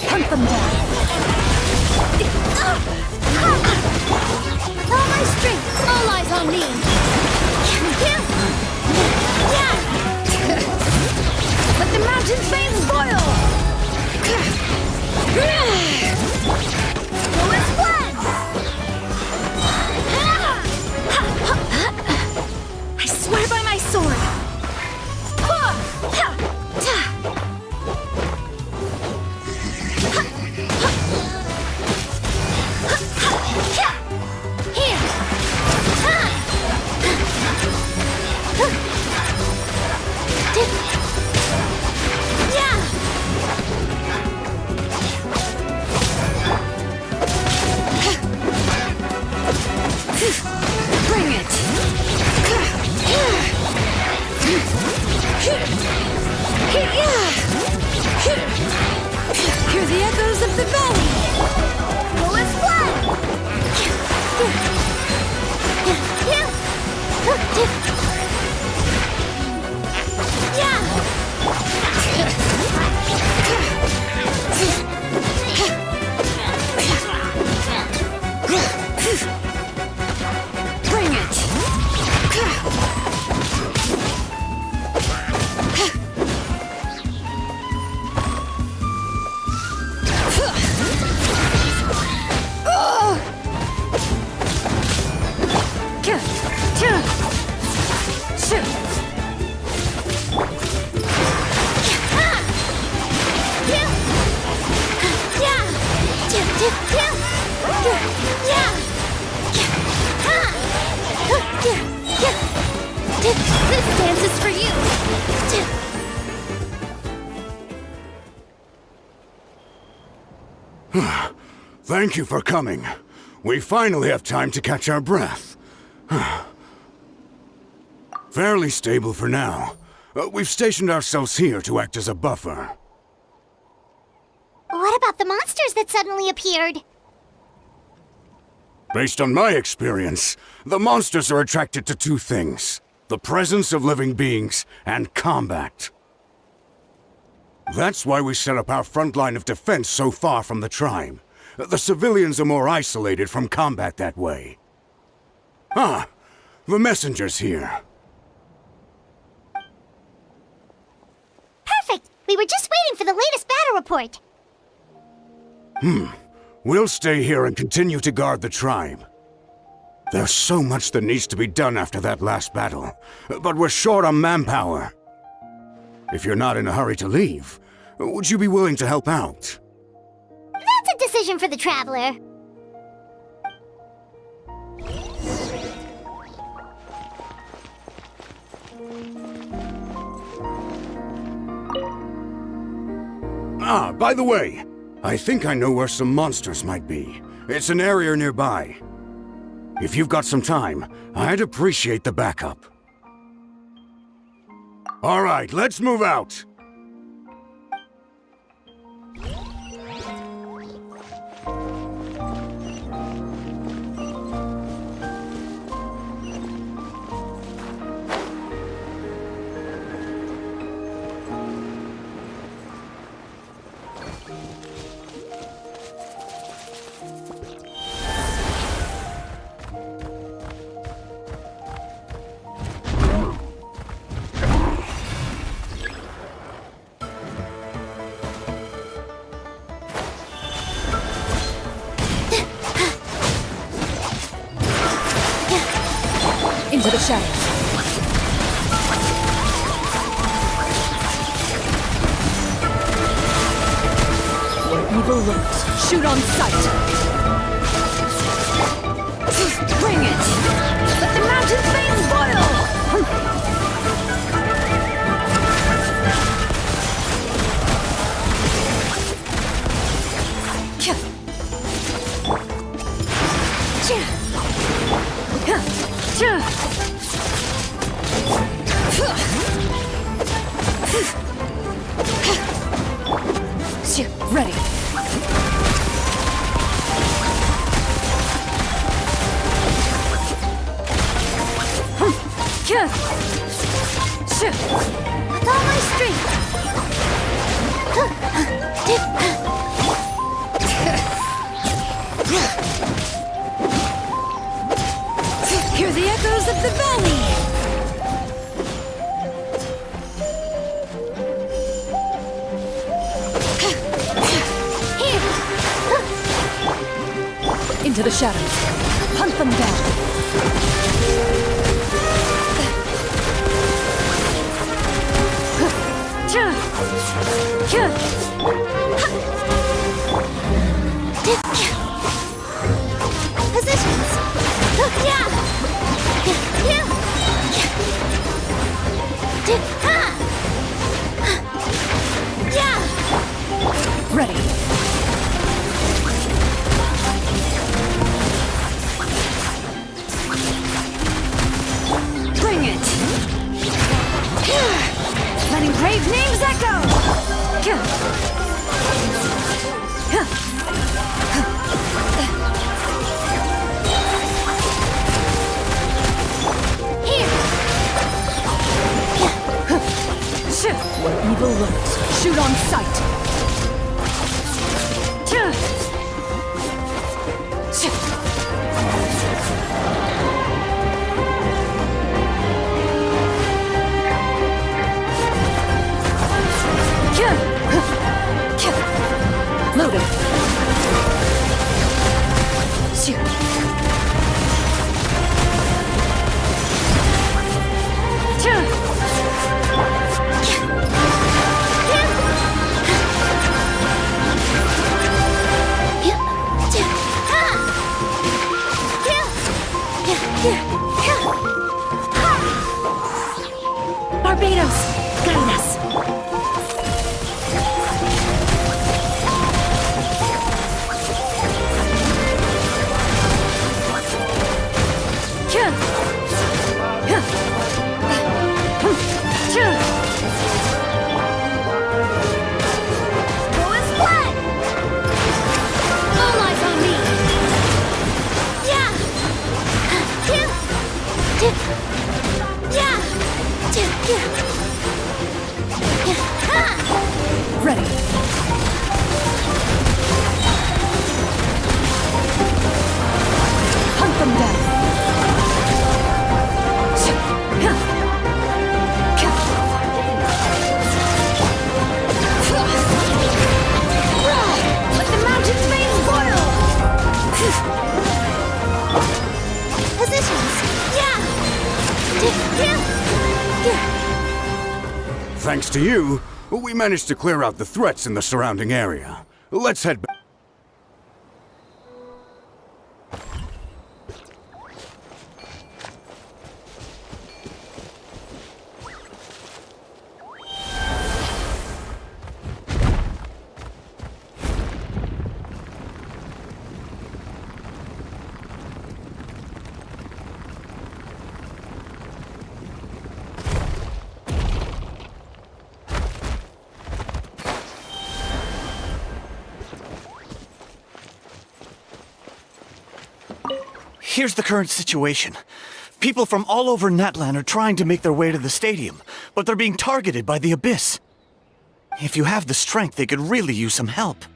Hunt them down. All my strength! All eyes on me! Let the mountain's veins boil! Go as one! I swear by my sword! Bring it! Hear the echoes of the valley! Go as one! Bring it! This dance is for you! Thank you for coming. We finally have time to catch our breath. Fairly stable for now. We've stationed ourselves here to act as a buffer. What about the monsters that suddenly appeared? Based on my experience, the monsters are attracted to two things: the presence of living beings and combat. That's why we set up our front line of defense so far from the tribe. The civilians are more isolated from combat that way. Ah, the messenger's here. Perfect! We were just waiting for the latest battle report. We'll stay here and continue to guard the tribe. There's so much that needs to be done after that last battle, but we're short on manpower. If you're not in a hurry to leave, would you be willing to help out? That's a decision for the Traveler. Ah, by the way, I think I know where some monsters might be. It's an area nearby. If you've got some time, I'd appreciate the backup. All right, let's move out. Into the shadows. Where evil lurks, shoot on sight. Bring it! Let the mountain flames boil! Ready. With all my strength. Hear the echoes of the valley! Into the shadows. Hunt them down. Positions. Ready. Bring it! Letting brave names echo! Where evil lurks, shoot on sight. Loaded. Barbados, guide us! Ready. Hunt them down. Let the mountain flames boil! Positions. Thanks to you, we managed to clear out the threats in the surrounding area. Let's head back. Here's the current situation. People from all over Natlan are trying to make their way to the stadium, but they're being targeted by the Abyss. If you have the strength, they could really use some help.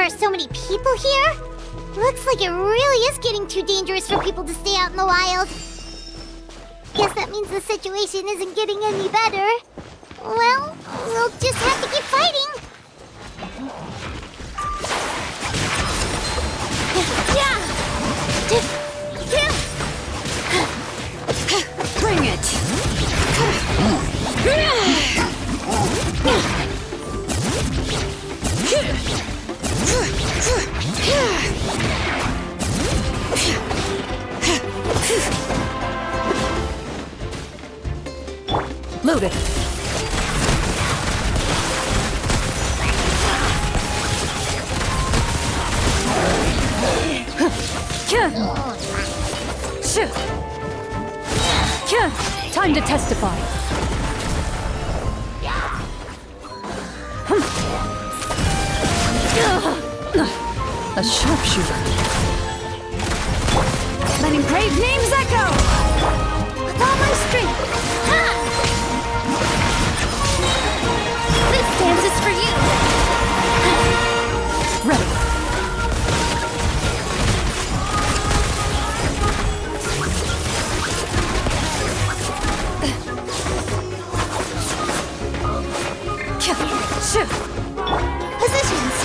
are so many people here? Looks like it really is getting too dangerous for people to stay out in the wild. Guess that means the situation isn't getting any better. Well, we'll just have to keep fighting. Bring it! Loaded. Time to testify. A sharpshooter. Letting brave names echo! With all my strength. This dance is for you. Ready. Positions.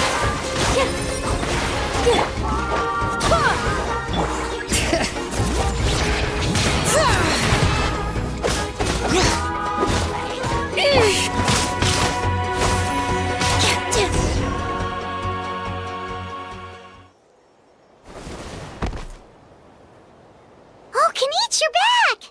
Oh, Kenichi, you're back!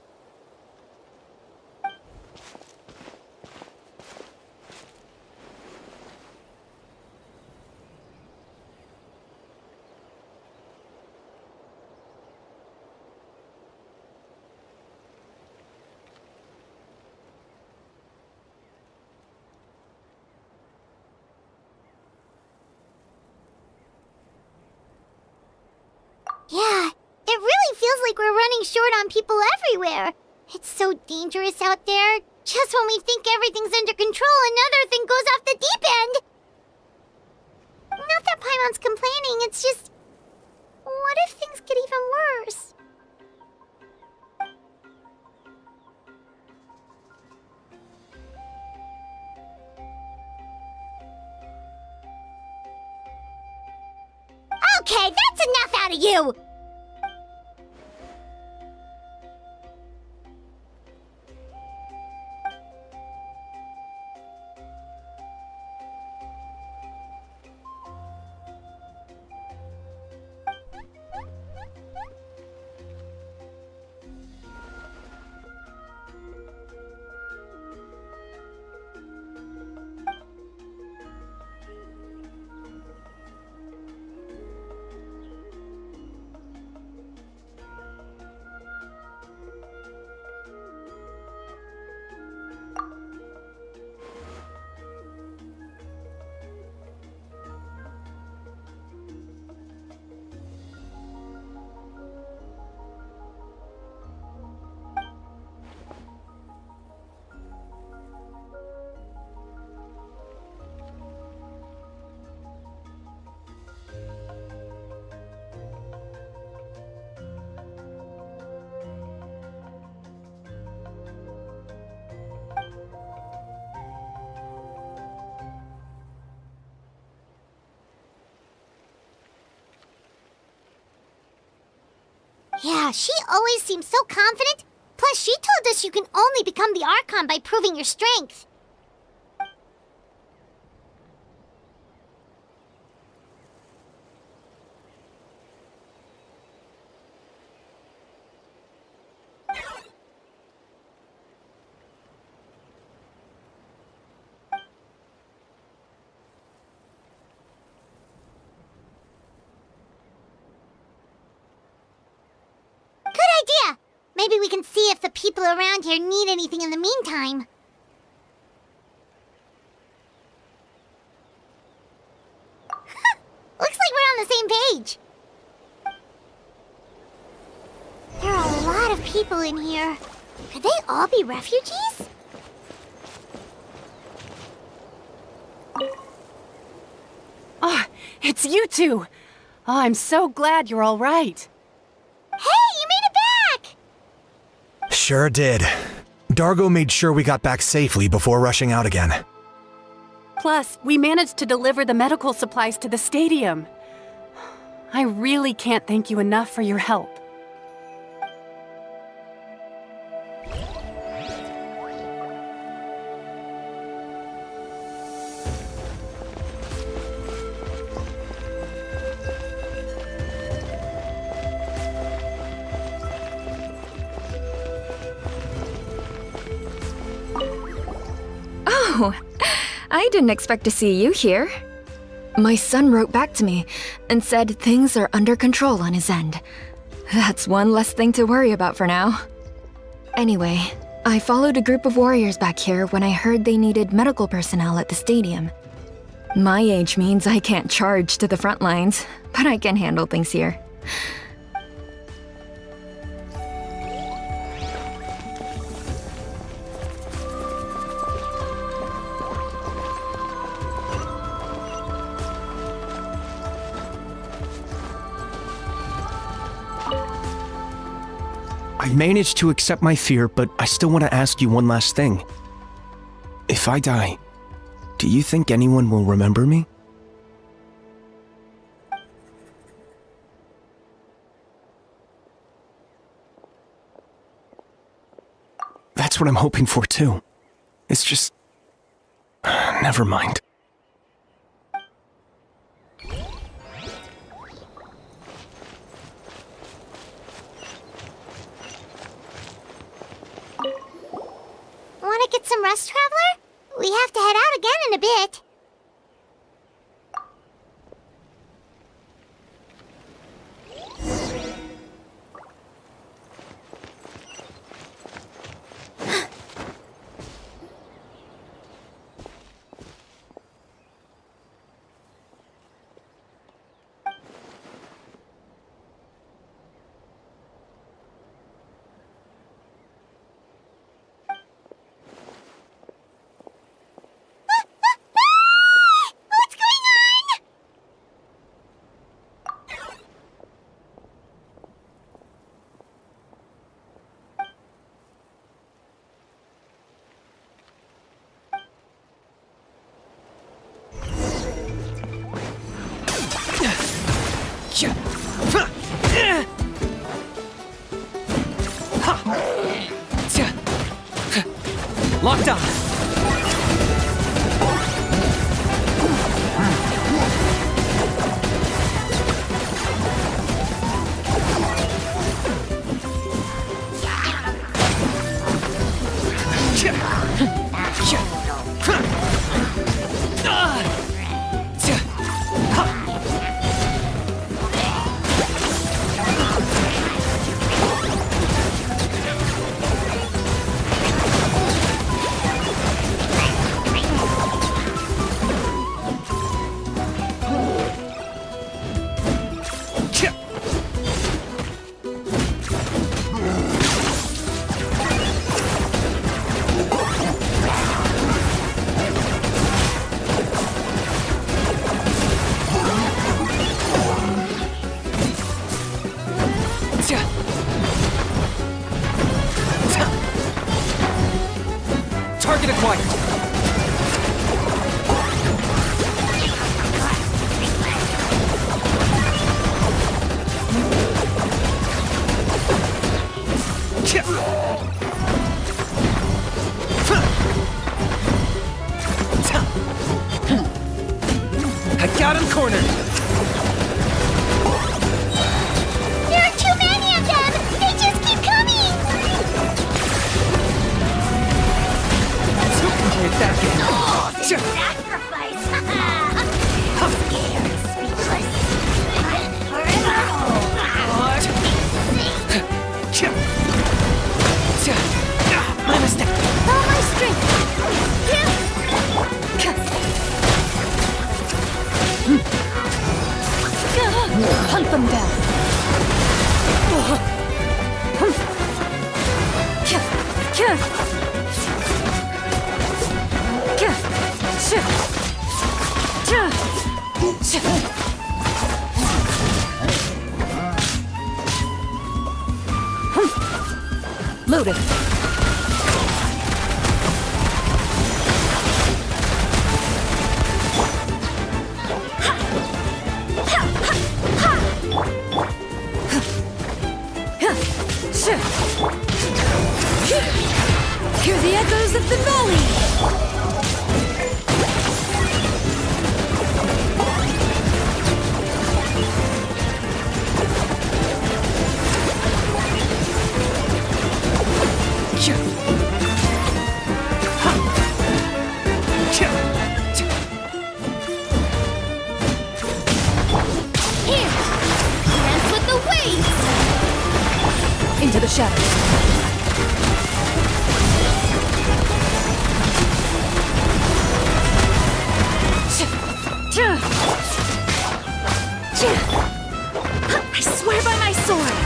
Yeah, it really feels like we're running short on people everywhere. It's so dangerous out there. Just when we think everything's under control, another thing goes off the deep end. Not that Paimon's complaining, it's just... What if things get even worse? Okay, that's enough out of you! Yeah, she always seems so confident. Plus, she told us you can only become the Archon by proving your strength. Idea! Maybe we can see if the people around here need anything in the meantime. Looks like we're on the same page. There are a lot of people in here. Could they all be refugees? Ah, it's It's you two! Oh, I'm so glad you're all right. Hey, you made it back! Sure did. Dargo made sure we got back safely before rushing out again. Plus, we managed to deliver the medical supplies to the stadium. I really can't thank you enough for your help. Oh, I didn't expect to see you here. My son wrote back to me and said things are under control on his end. That's one less thing to worry about for now. Anyway, I followed a group of warriors back here when I heard they needed medical personnel at the stadium. My age means I can't charge to the front lines, but I can handle things here. I've managed to accept my fear, but I still want to ask you one last thing. If I die, do you think anyone will remember me? That's what I'm hoping for too. It's just... never mind. Want to get some rest, Traveler? We have to head out again in a bit. Locked on! Target acquired! I got him cornered! There are too many of them! They just keep coming! Hit that game. Oh, this sacrifice! Scared, speechless. My mistake! All my strength! Loaded. Hear the echoes of the valley! Here! Dance with the waves! Into the shadows. I swear by my sword!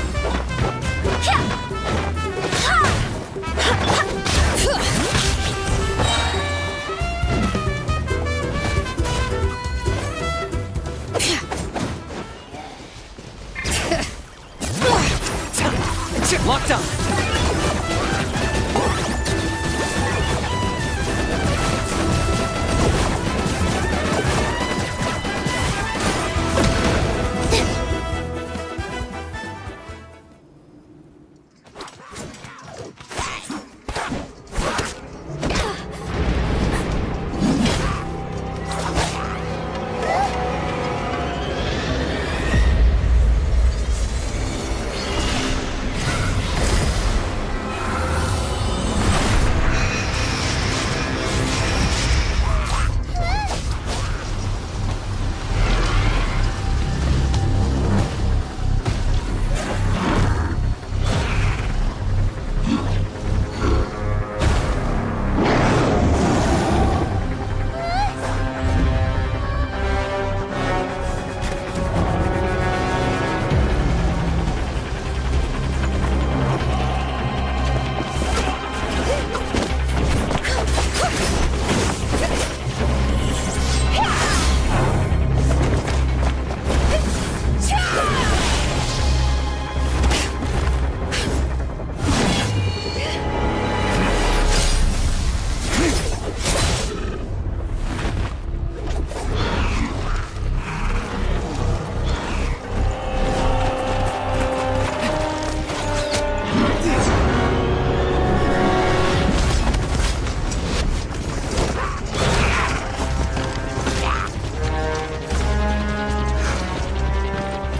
Locked up!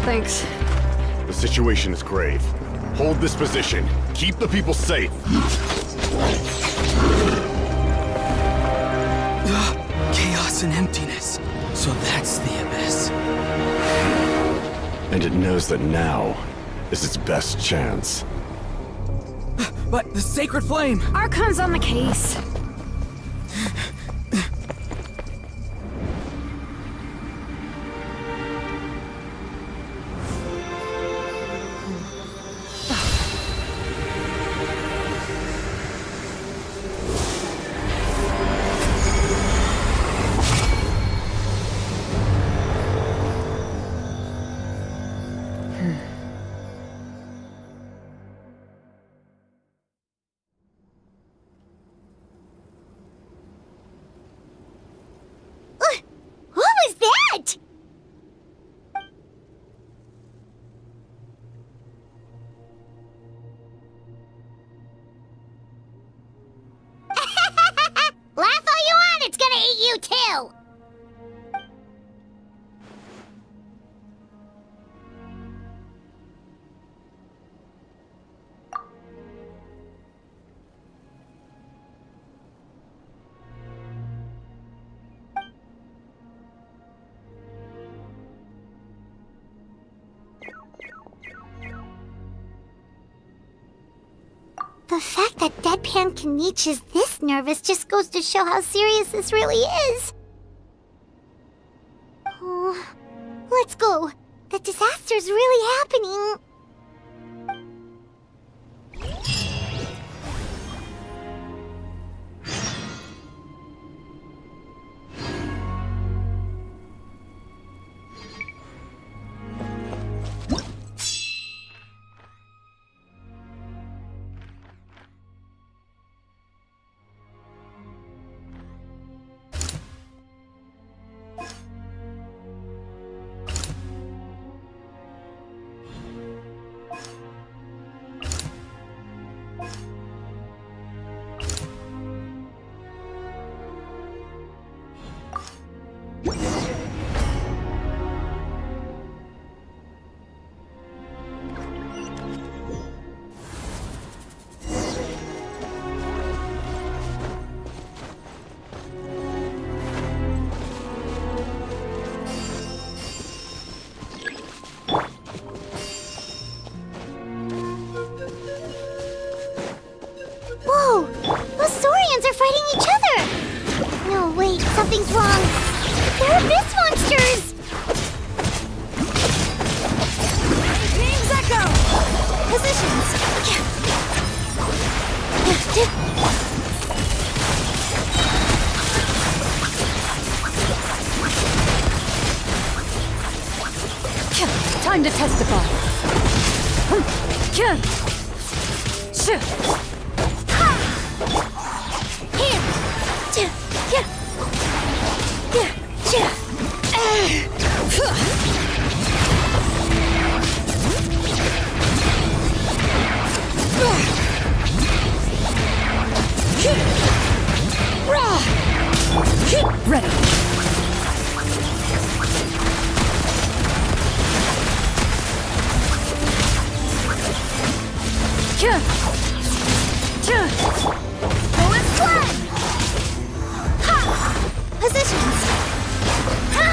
Thanks. The situation is grave. Hold this position. Keep the people safe. Chaos and emptiness. So that's the abyss. And it knows that now is its best chance. But the sacred flame! Archon's on the case. What was that? Laugh all you want, it's gonna eat you too! The fact that Deadpan Kaniche is this nervous just goes to show how serious this really is. Oh, let's go. The disaster's really happening. something's wrong. They're abyss monsters! Name's Echo! Positions! Time to testify. Ready. Go and fly! Ha! Positions! Ha!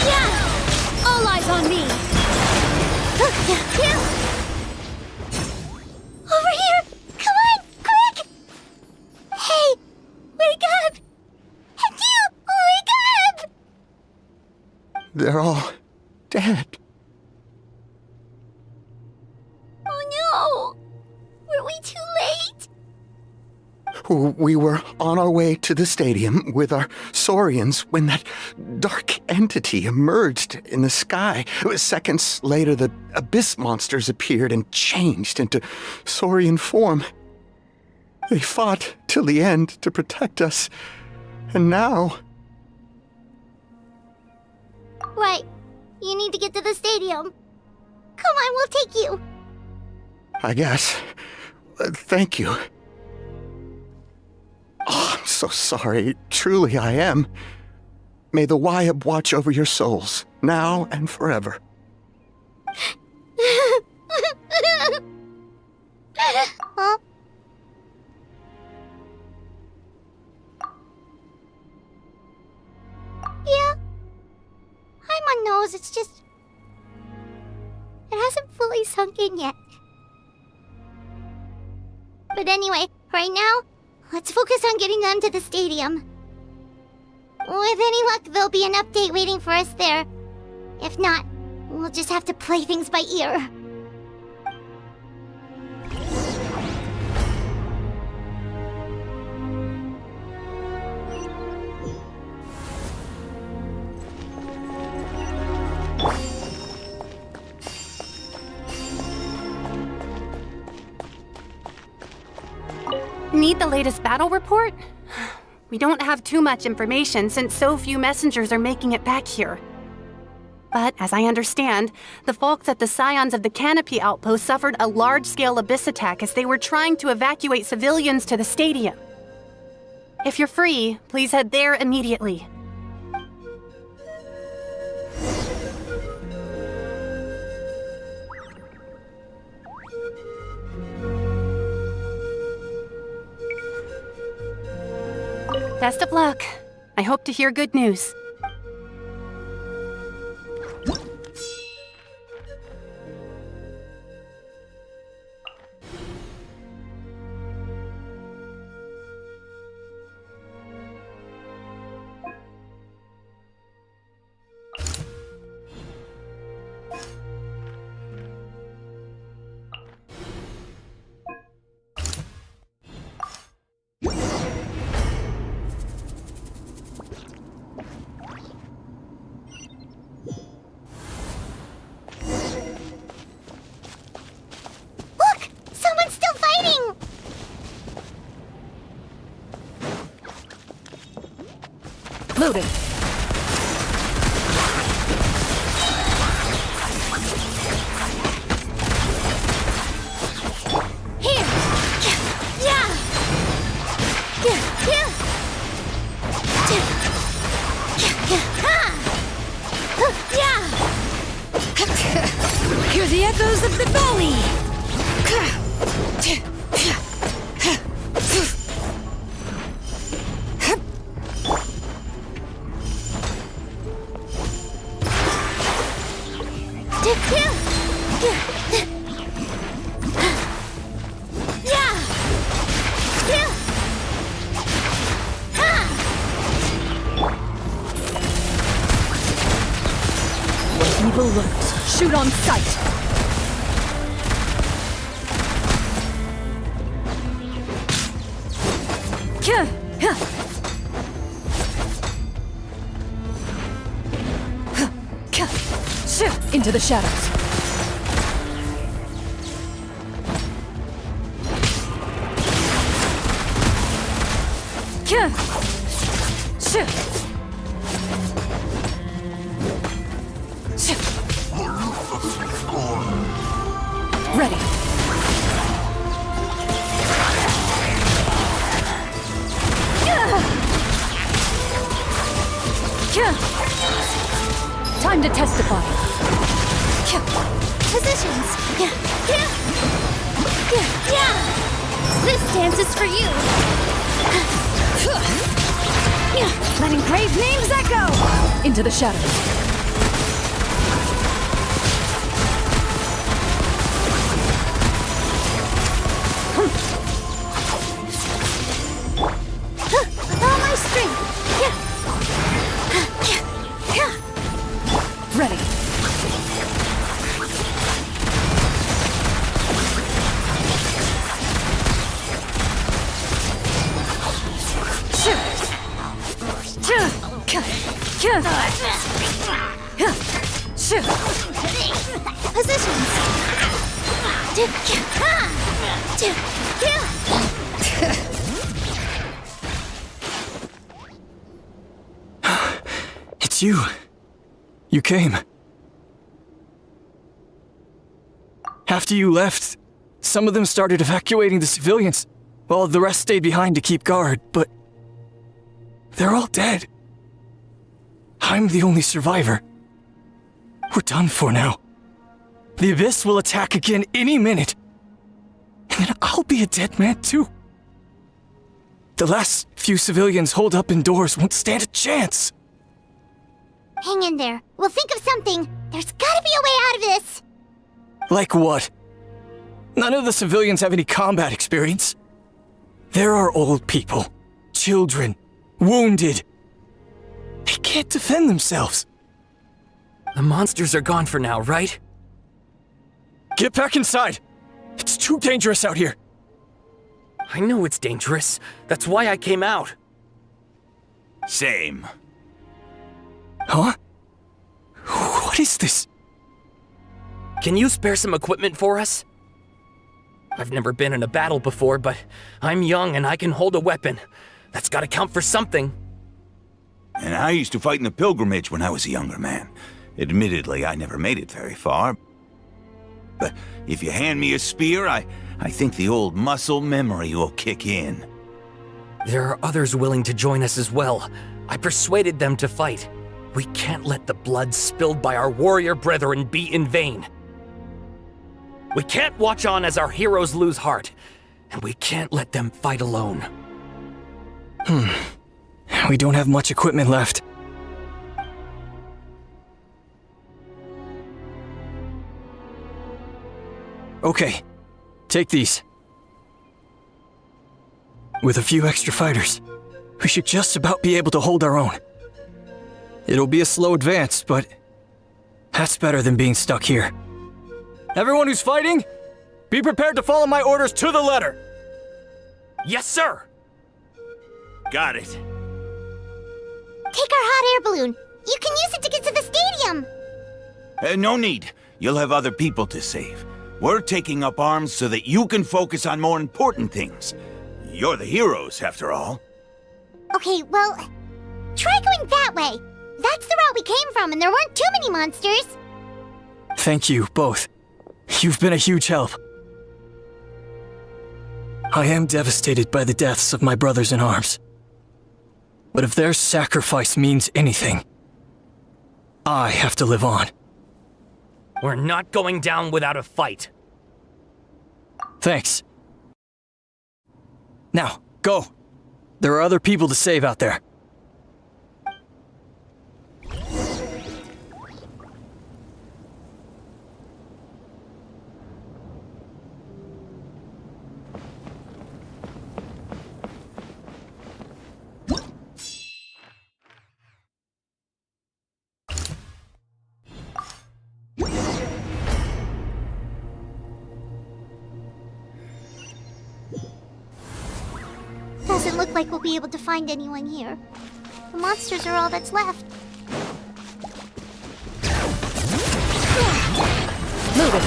Yeah! All eyes on me. Over here! Come on, quick! Hey, wake up! And you, wake up! They're all dead. Oh no! Were we too late? We were on our way to the stadium with our saurians when that dark entity emerged in the sky. Seconds later, the abyss monsters appeared and changed into saurian form. They fought till the end to protect us. And now... Right. You need to get to the stadium. Come on, we'll take you. I guess. Thank you. Oh, I'm so sorry. Truly, I am. May the Wyab watch over your souls, now and forever. Huh? Yeah. Hi, my nose. It's just... It hasn't fully sunk in yet. But anyway, right now, let's focus on getting them to the stadium. With any luck, there'll be an update waiting for us there. If not, we'll just have to play things by ear. Need the latest battle report? We don't have too much information since so few messengers are making it back here. But as I understand, the folks at the Scions of the Canopy outpost suffered a large-scale abyss attack as they were trying to evacuate civilians to the stadium. If you're free, please head there immediately. Best of luck. I hope to hear good news. Loading. Here! Yeah! Hear the echoes of the valley! Shoot on sight! Into the shadows. Ready. Time to testify. Positions. This dance is for you. Letting brave names echo! Into the shadows. With all my strength. Ready. Positions. It's you. You came. After you left, some of them started evacuating the civilians, while the rest stayed behind to keep guard, but they're all dead. I'm the only survivor. We're done for now. The Abyss will attack again any minute. And then I'll be a dead man too. The last few civilians holed up indoors won't stand a chance. Hang in there. We'll think of something. There's gotta be a way out of this. Like what? None of the civilians have any combat experience. There are old people, children, wounded. They can't defend themselves. The monsters are gone for now, right? Get back inside! It's too dangerous out here! I know it's dangerous. That's why I came out. Same. Huh? What is this? Can you spare some equipment for us? I've never been in a battle before, but I'm young and I can hold a weapon. That's gotta count for something. And I used to fight in the pilgrimage when I was a younger man. Admittedly, I never made it very far. But if you hand me a spear, I think the old muscle memory will kick in. There are others willing to join us as well. I persuaded them to fight. We can't let the blood spilled by our warrior brethren be in vain. We can't watch on as our heroes lose heart, and we can't let them fight alone. We don't have much equipment left. Okay, take these. With a few extra fighters, we should just about be able to hold our own. It'll be a slow advance, but that's better than being stuck here. Everyone who's fighting, be prepared to follow my orders to the letter. Yes, sir! Got it. Take our hot air balloon. You can use it to get to the stadium. No need. You'll have other people to save. We're taking up arms so that you can focus on more important things. You're the heroes, after all. Okay, well, try going that way. That's the route we came from, and there weren't too many monsters. Thank you, both. You've been a huge help. I am devastated by the deaths of my brothers in arms. But if their sacrifice means anything, I have to live on. We're not going down without a fight. Thanks. Now, go. There are other people to save out there. Doesn't look like we'll be able to find anyone here. The monsters are all that's left. Move it.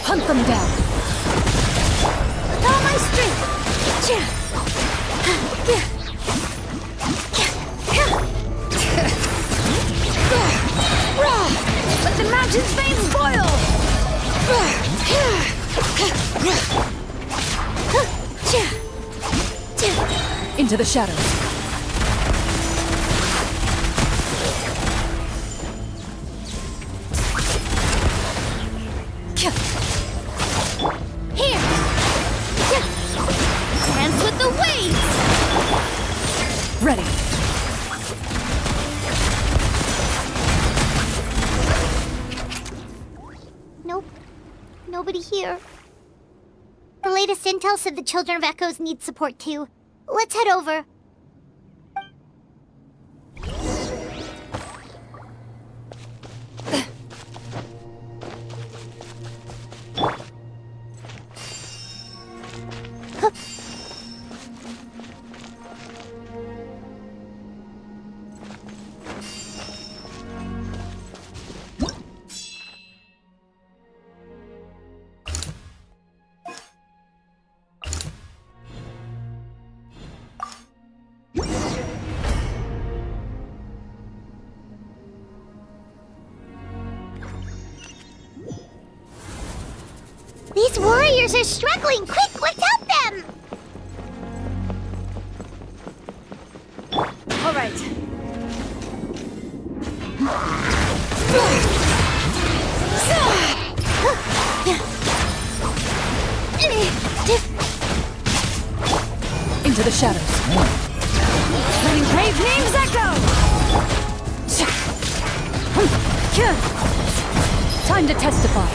Hunt them down. With all my strength. Let the mountain's veins boil! Into the shadows. Here! Dance with the waves! Ready. Nope. Nobody here. The latest intel said the Children of Echoes need support too. Let's head over. These warriors are struggling! Quick, let's help them! All right. Into the shadows. Letting brave names echo! Time to testify.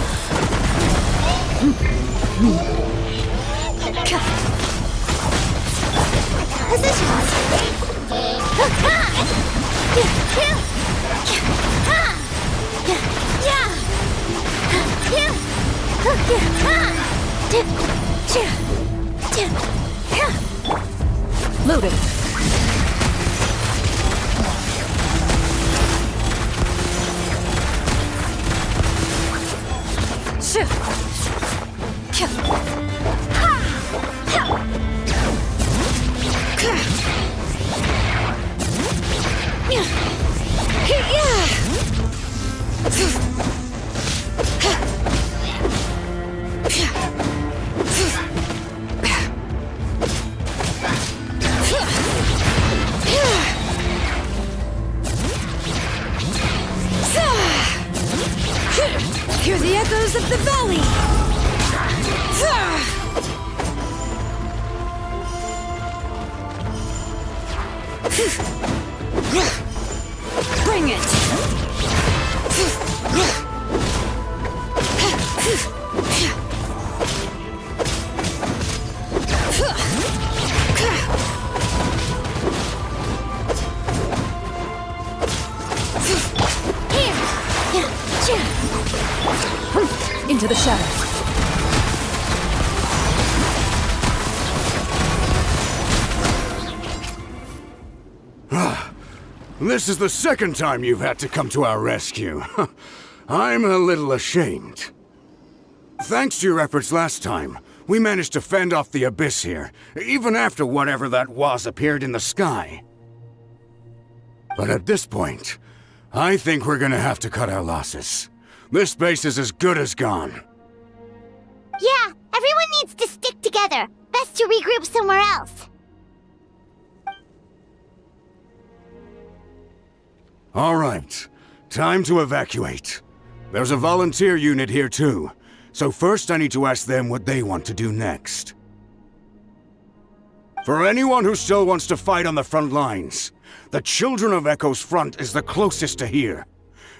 Loaded. Hear the echoes of the valley! Bring it! Into the shadows. This is the second time you've had to come to our rescue. I'm a little ashamed. Thanks to your efforts last time, we managed to fend off the abyss here, even after whatever that was appeared in the sky. But at this point, I think we're gonna have to cut our losses. This base is as good as gone. Yeah, everyone needs to stick together. Best to regroup somewhere else. All right, time to evacuate. There's a volunteer unit here too, so first I need to ask them what they want to do next. For anyone who still wants to fight on the front lines, the Children of Echo's front is the closest to here.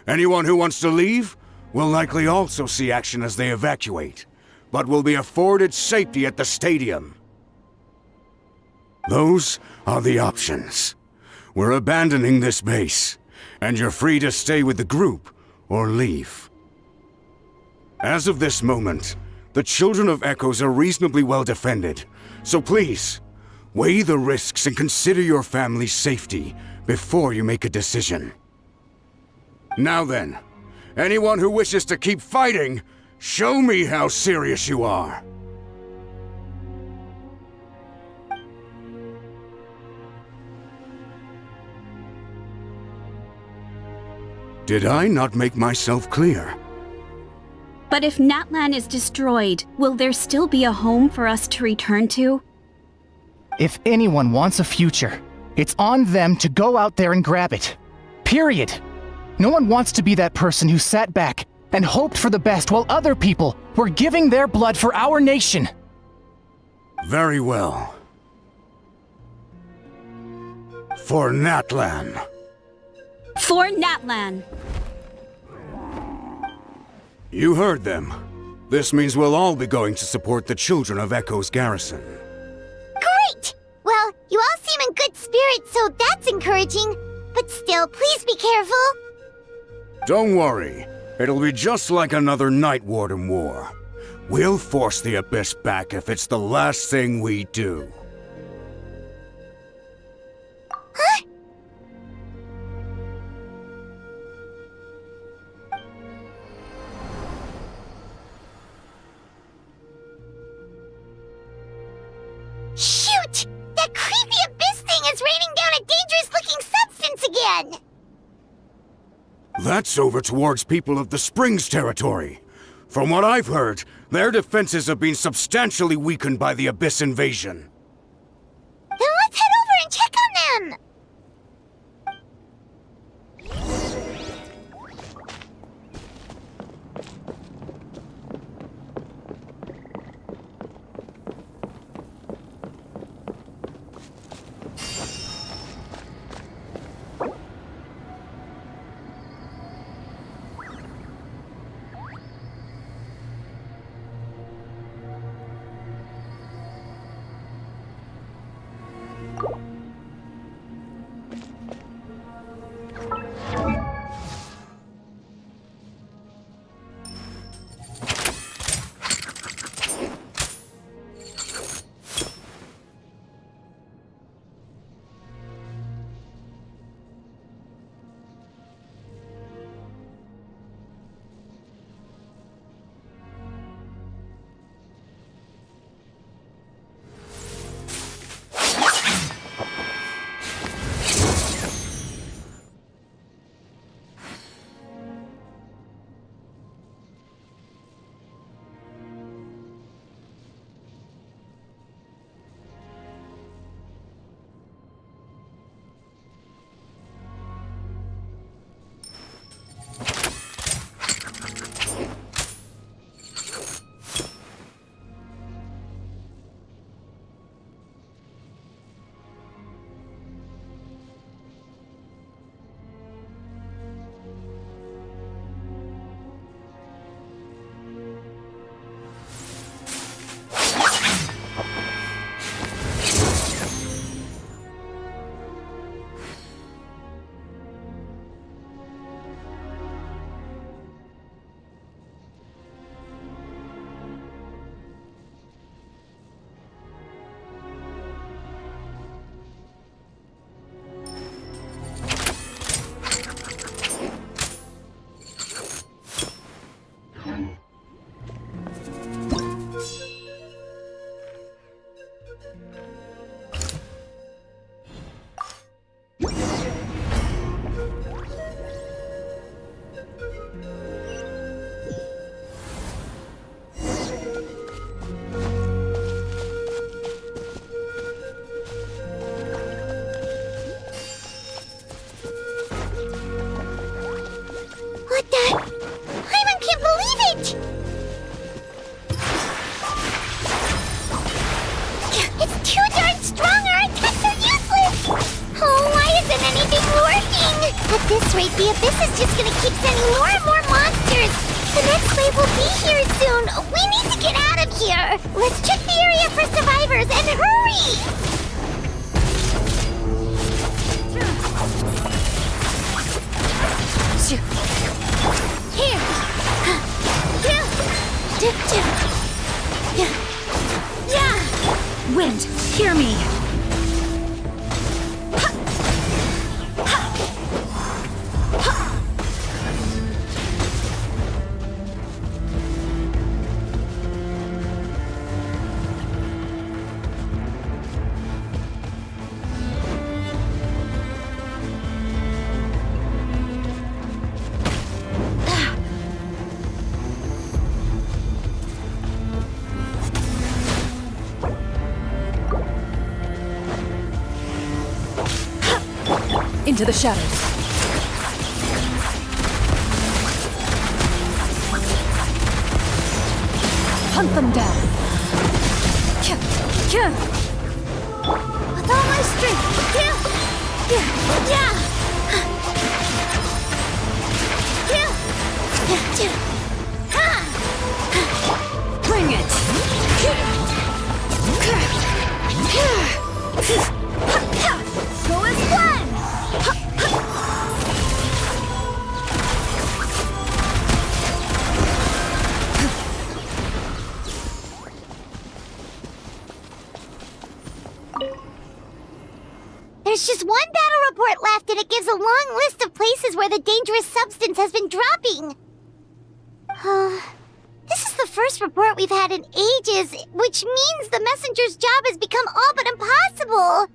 Anyone who wants to leave will likely also see action as they evacuate, but will be afforded safety at the stadium. Those are the options. We're abandoning this base, and you're free to stay with the group or leave. As of this moment, the Children of Echoes are reasonably well defended, so please, weigh the risks and consider your family's safety before you make a decision. Now then, anyone who wishes to keep fighting, show me how serious you are. Did I not make myself clear? But if Natlan is destroyed, will there still be a home for us to return to? If anyone wants a future, it's on them to go out there and grab it. Period. No one wants to be that person who sat back and hoped for the best while other people were giving their blood for our nation. Very well. For Natlan. For Natlan! You heard them. This means we'll all be going to support the Children of Echo's garrison. Great! Well, you all seem in good spirits, so that's encouraging. But still, please be careful. Don't worry. It'll be just like another Night Warden war. We'll force the Abyss back if it's the last thing we do. Huh? Shoot! That creepy Abyss thing is raining down a dangerous-looking substance again! That's over towards people of the Springs territory. From what I've heard, their defenses have been substantially weakened by the Abyss invasion. Then let's head over and check on them! The Abyss is just gonna keep sending more and more monsters! The next wave will be here soon! We need to get out of here! Let's check the area for survivors and hurry! Here! Wind, hear me! Into the shadows. Hunt them down. With all my strength. Bring it! Go as planned! There's just one battle report left, and it gives a long list of places where the dangerous substance has been dropping. This is the first report we've had in ages, which means the messenger's job has become all but impossible.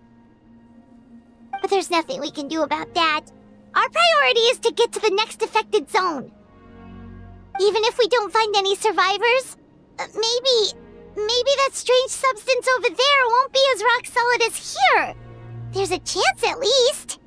But there's nothing we can do about that. Our priority is to get to the next affected zone. Even if we don't find any survivors, maybe that strange substance over there won't be as rock solid as here. There's a chance at least.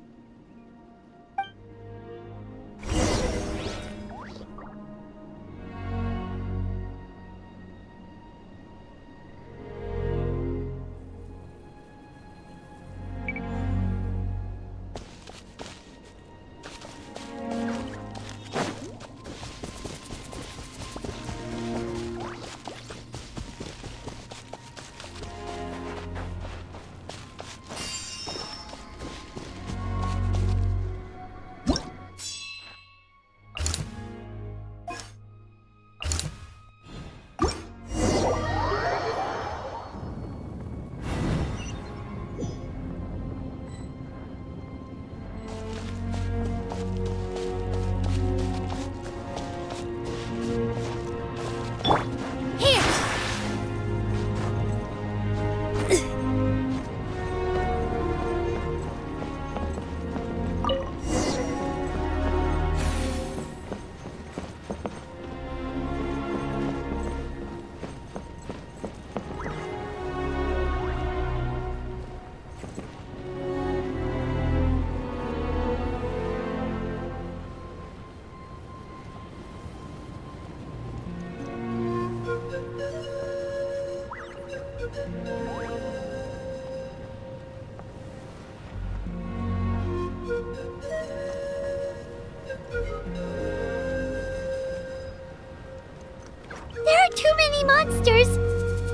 There are too many monsters.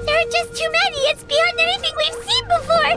There are just too many. It's beyond anything we've seen before.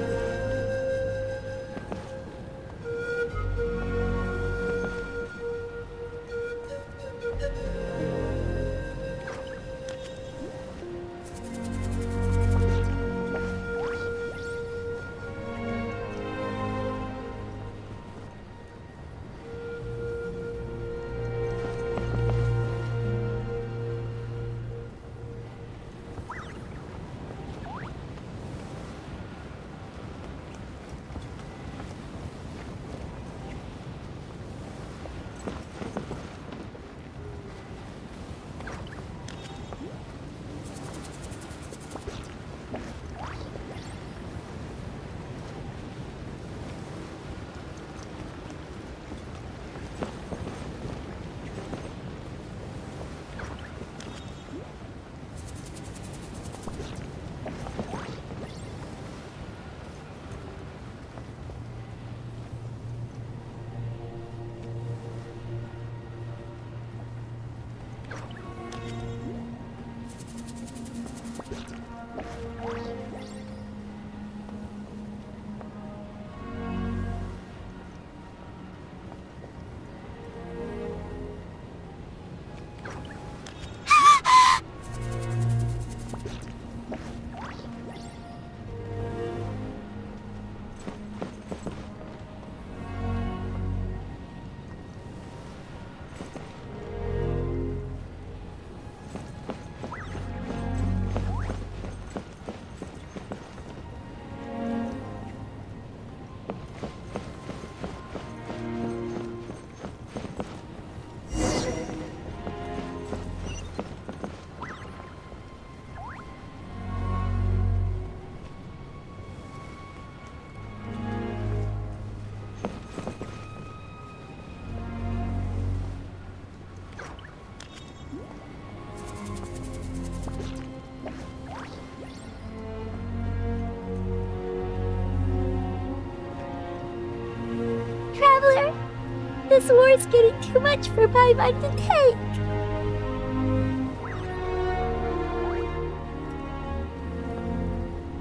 This war's getting too much for my mind to take.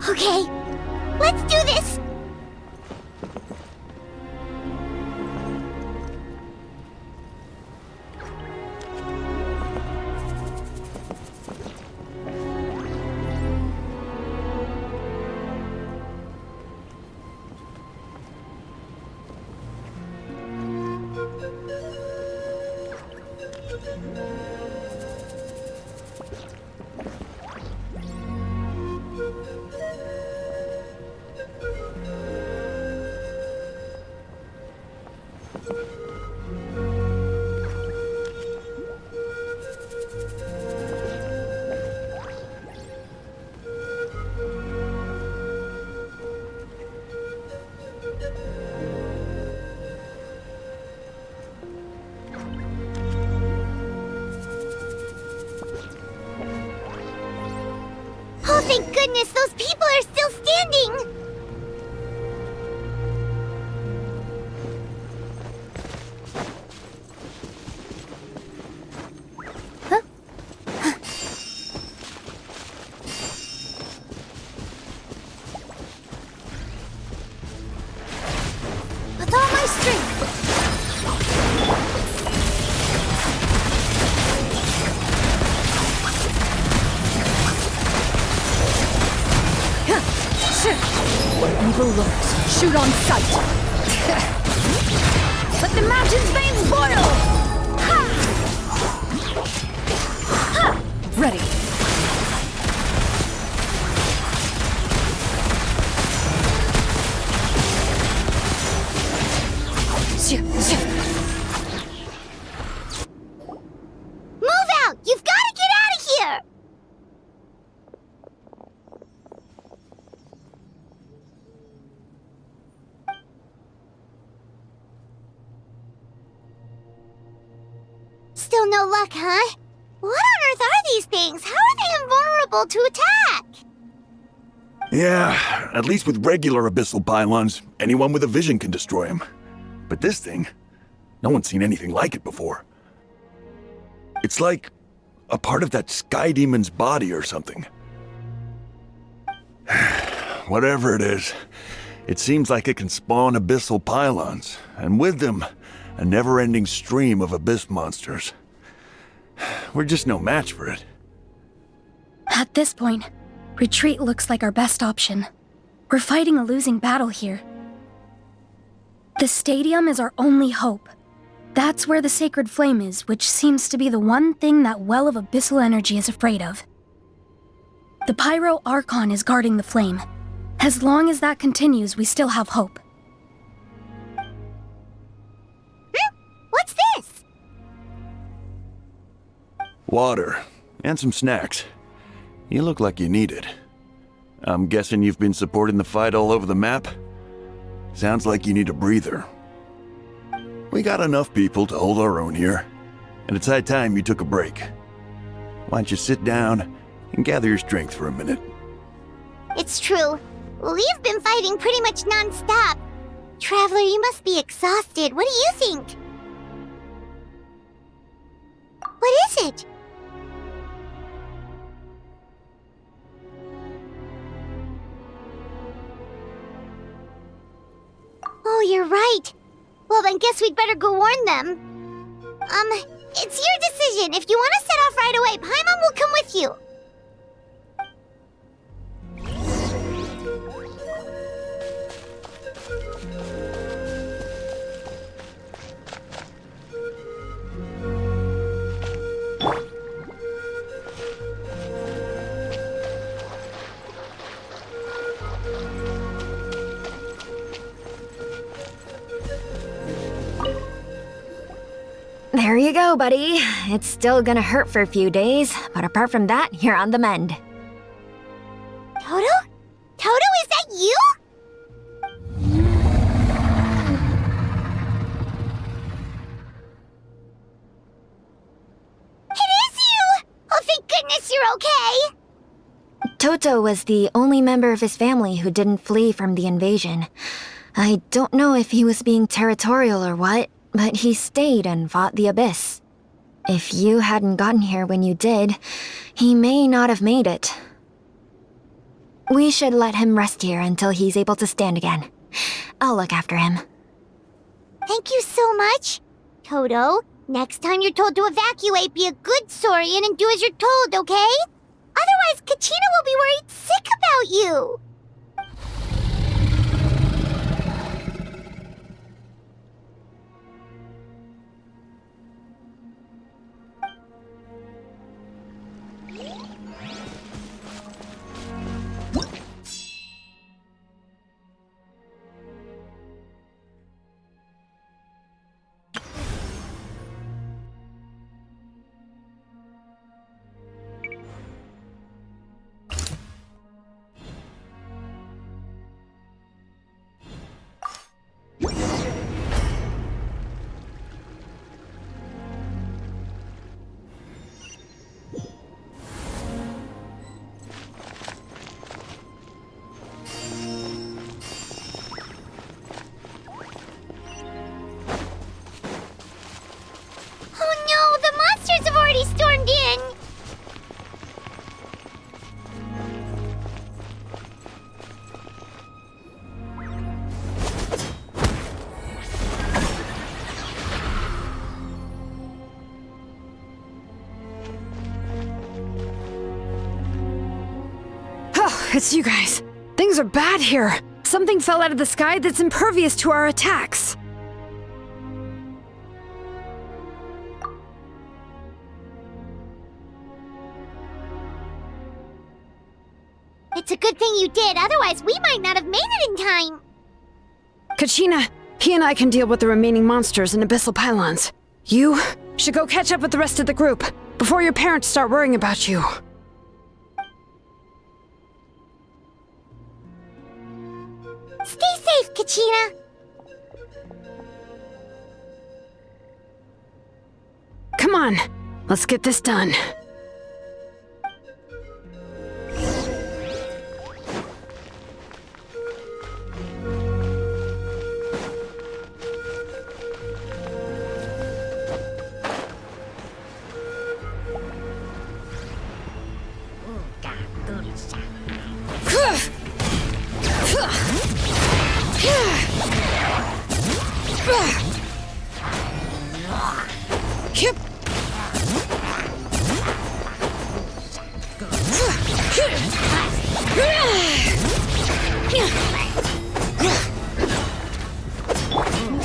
Okay, let's do this! Oh, thank goodness, those people are still standing! With all my strength! Where evil lurks, shoot on sight! Let the mountain's veins boil! Ready. Move out! You've got to get out of here! Still no luck, huh? What on earth are these things? How are they invulnerable to attack? Yeah, at least with regular abyssal pylons, anyone with a vision can destroy them. But this thing, no one's seen anything like it before. It's like a part of that sky demon's body or something. Whatever it is, it seems like it can spawn abyssal pylons, and with them, a never-ending stream of abyss monsters. We're just no match for it. At this point, retreat looks like our best option. We're fighting a losing battle here. The stadium is our only hope. That's where the sacred flame is, which seems to be the one thing that well of abyssal energy is afraid of. The Pyro Archon is guarding the flame. As long as that continues, we still have hope. What's this? Water, and some snacks. You look like you need it. I'm guessing you've been supporting the fight all over the map? Sounds like you need a breather. We got enough people to hold our own here, and it's high time you took a break. Why don't you sit down and gather your strength for a minute? It's true. We've been fighting pretty much non-stop. Traveler, you must be exhausted. What do you think? What is it? Oh, you're right. Well, then guess we'd better go warn them. It's your decision. If you want to set off right away, Paimon will come with you. There you go, buddy. It's still gonna hurt for a few days, but apart from that, you're on the mend. Toto? Toto, is that you? It is you! Oh, thank goodness you're okay! Toto was the only member of his family who didn't flee from the invasion. I don't know if he was being territorial or what, but he stayed and fought the Abyss. If you hadn't gotten here when you did, he may not have made it. We should let him rest here until he's able to stand again. I'll look after him. Thank you so much. Toto, next time you're told to evacuate, be a good Saurian and do as you're told, okay? Otherwise, Kachina will be worried sick about you. Have already stormed in! Oh, it's you guys. Things are bad here. Something fell out of the sky that's impervious to our attacks. It's a good thing you did, otherwise we might not have made it in time. Kachina, he and I can deal with the remaining monsters and abyssal pylons. You should go catch up with the rest of the group before your parents start worrying about you. Stay safe, Kachina. Come on, let's get this done.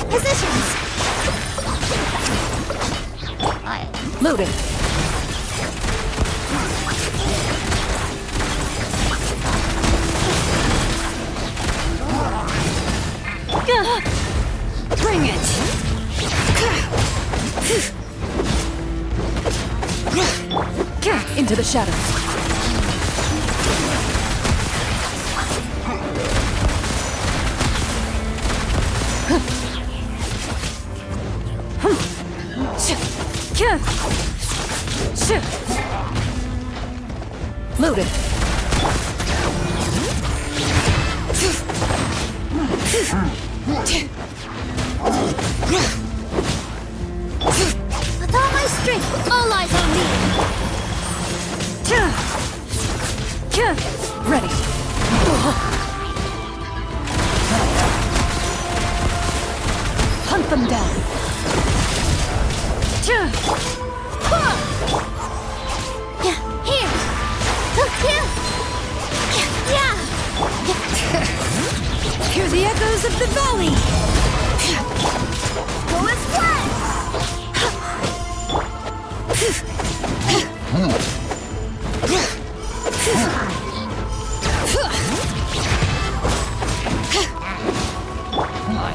Positions. Loaded. Bring it! Into the shadows. Loaded. With all my strength, all eyes on me. Ready. Hunt them down. Here. Hear the echoes of the valley! Go as planned.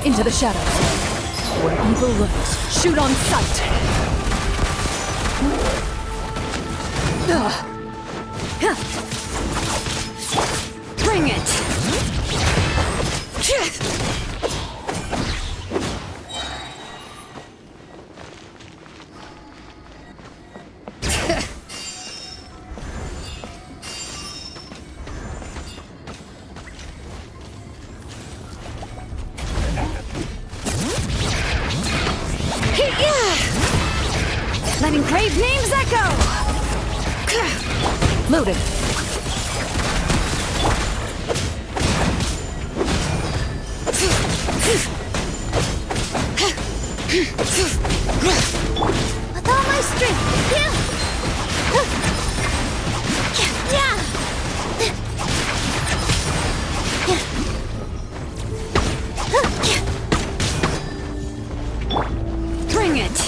Into the shadows. Where evil lurks, shoot on sight. Bring it! Let engraved names echo! Loaded. With all my strength. Bring it!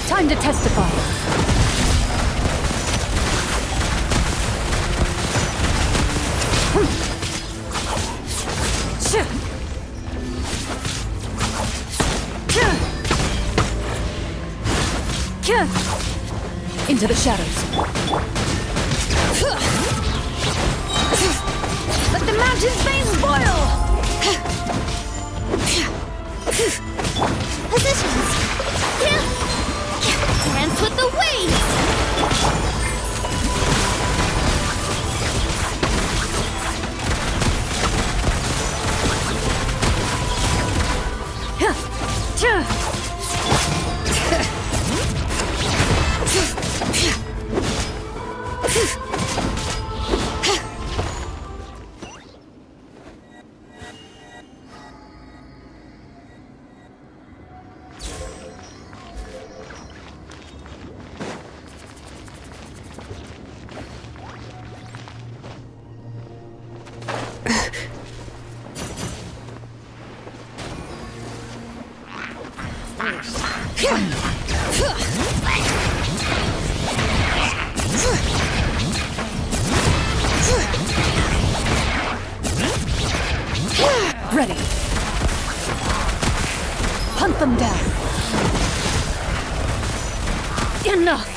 Time to testify. Into the shadows. Let the mountain's veins boil! Positions. Dance with the waves. Ready. Hunt them down. Enough.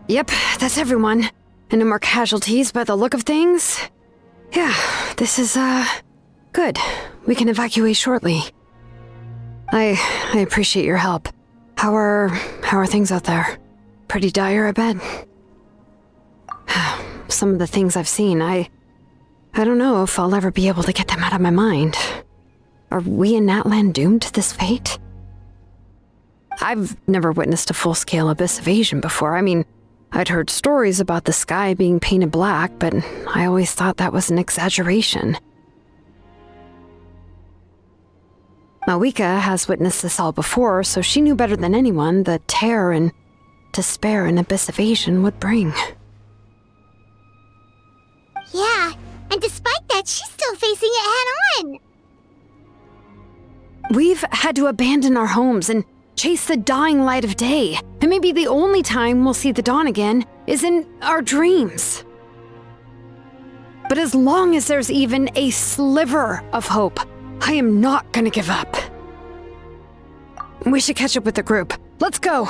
Yep, that's everyone. And no more casualties by the look of things. Yeah, this is, good. We can evacuate shortly. I appreciate your help. How are things out there? Pretty dire, I bet. Some of the things I've seen, I don't know if I'll ever be able to get them out of my mind. Are we in Natlan doomed to this fate? I've never witnessed a full-scale abyss invasion before. I mean, I'd heard stories about the sky being painted black, but I always thought that was an exaggeration. Mawika has witnessed this all before, so she knew better than anyone the terror and despair an abyss invasion would bring. Yeah, and despite that, she's still facing it head-on. We've had to abandon our homes and chase the dying light of day. And maybe the only time we'll see the dawn again is in our dreams. But as long as there's even a sliver of hope, I am not gonna give up. We should catch up with the group. Let's go!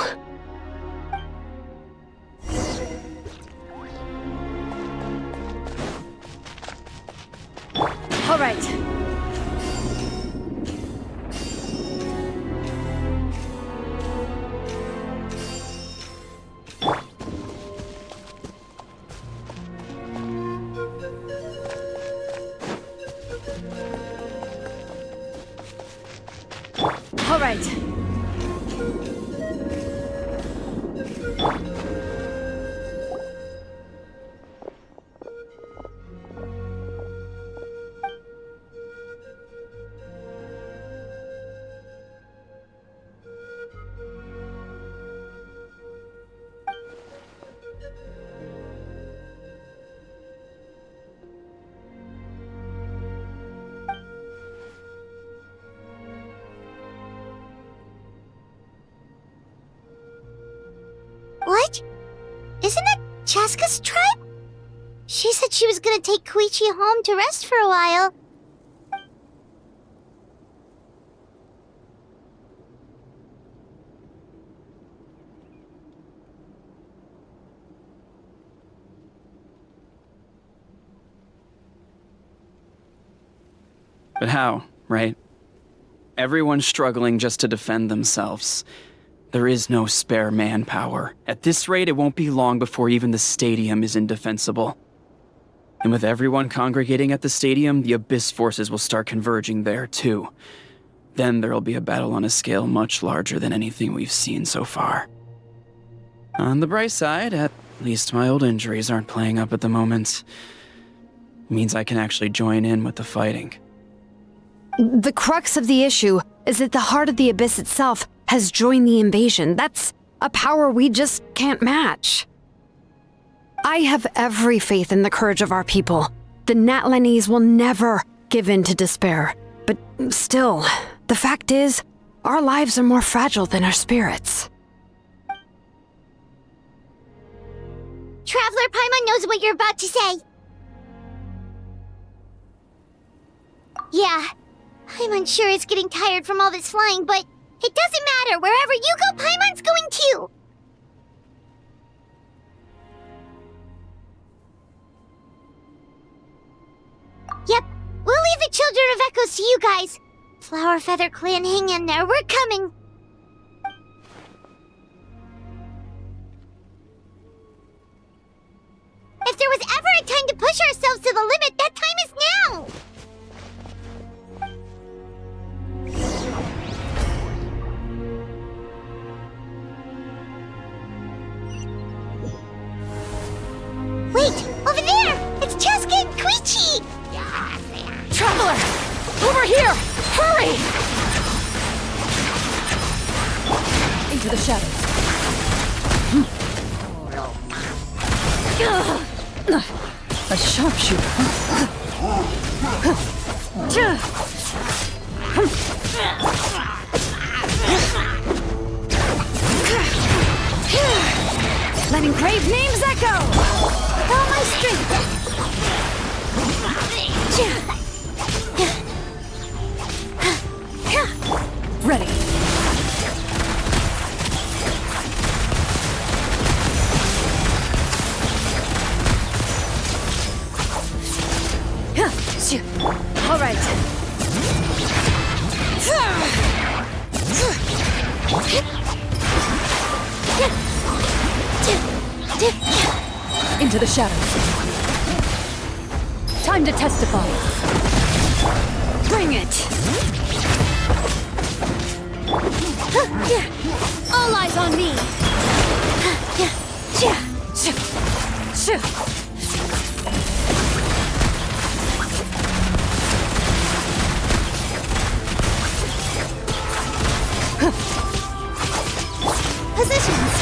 All right. All right. Chaska's tribe? She said she was gonna take Koichi home to rest for a while. But how, right? Everyone's struggling just to defend themselves. There is no spare manpower. At this rate, it won't be long before even the stadium is indefensible. And with everyone congregating at the stadium, the Abyss forces will start converging there too. Then there'll be a battle on a scale much larger than anything we've seen so far. On the bright side, at least my old injuries aren't playing up at the moment. Means I can actually join in with the fighting. The crux of the issue is that the heart of the Abyss itself has joined the invasion. That's a power we just can't match. I have every faith in the courage of our people. The Natlanese will never give in to despair. But still, the fact is, our lives are more fragile than our spirits. Traveler Paimon knows what you're about to say. Yeah, Paimon's sure is getting tired from all this flying, but it doesn't matter. Wherever you go, Paimon's going too. Yep, we'll leave the Children of Echoes to you guys. Flower Feather Clan, hang in there. We're coming. If there was ever a time to push ourselves to the limit, that time is now! Wait! Over there! It's Chaska and Koichi! Traveler! Over here! Hurry! Into the shadows. A sharpshooter. Letting brave names echo! All my strength! Ready. All right. Into the shadows. Time to testify. Bring it! All eyes on me! Positions!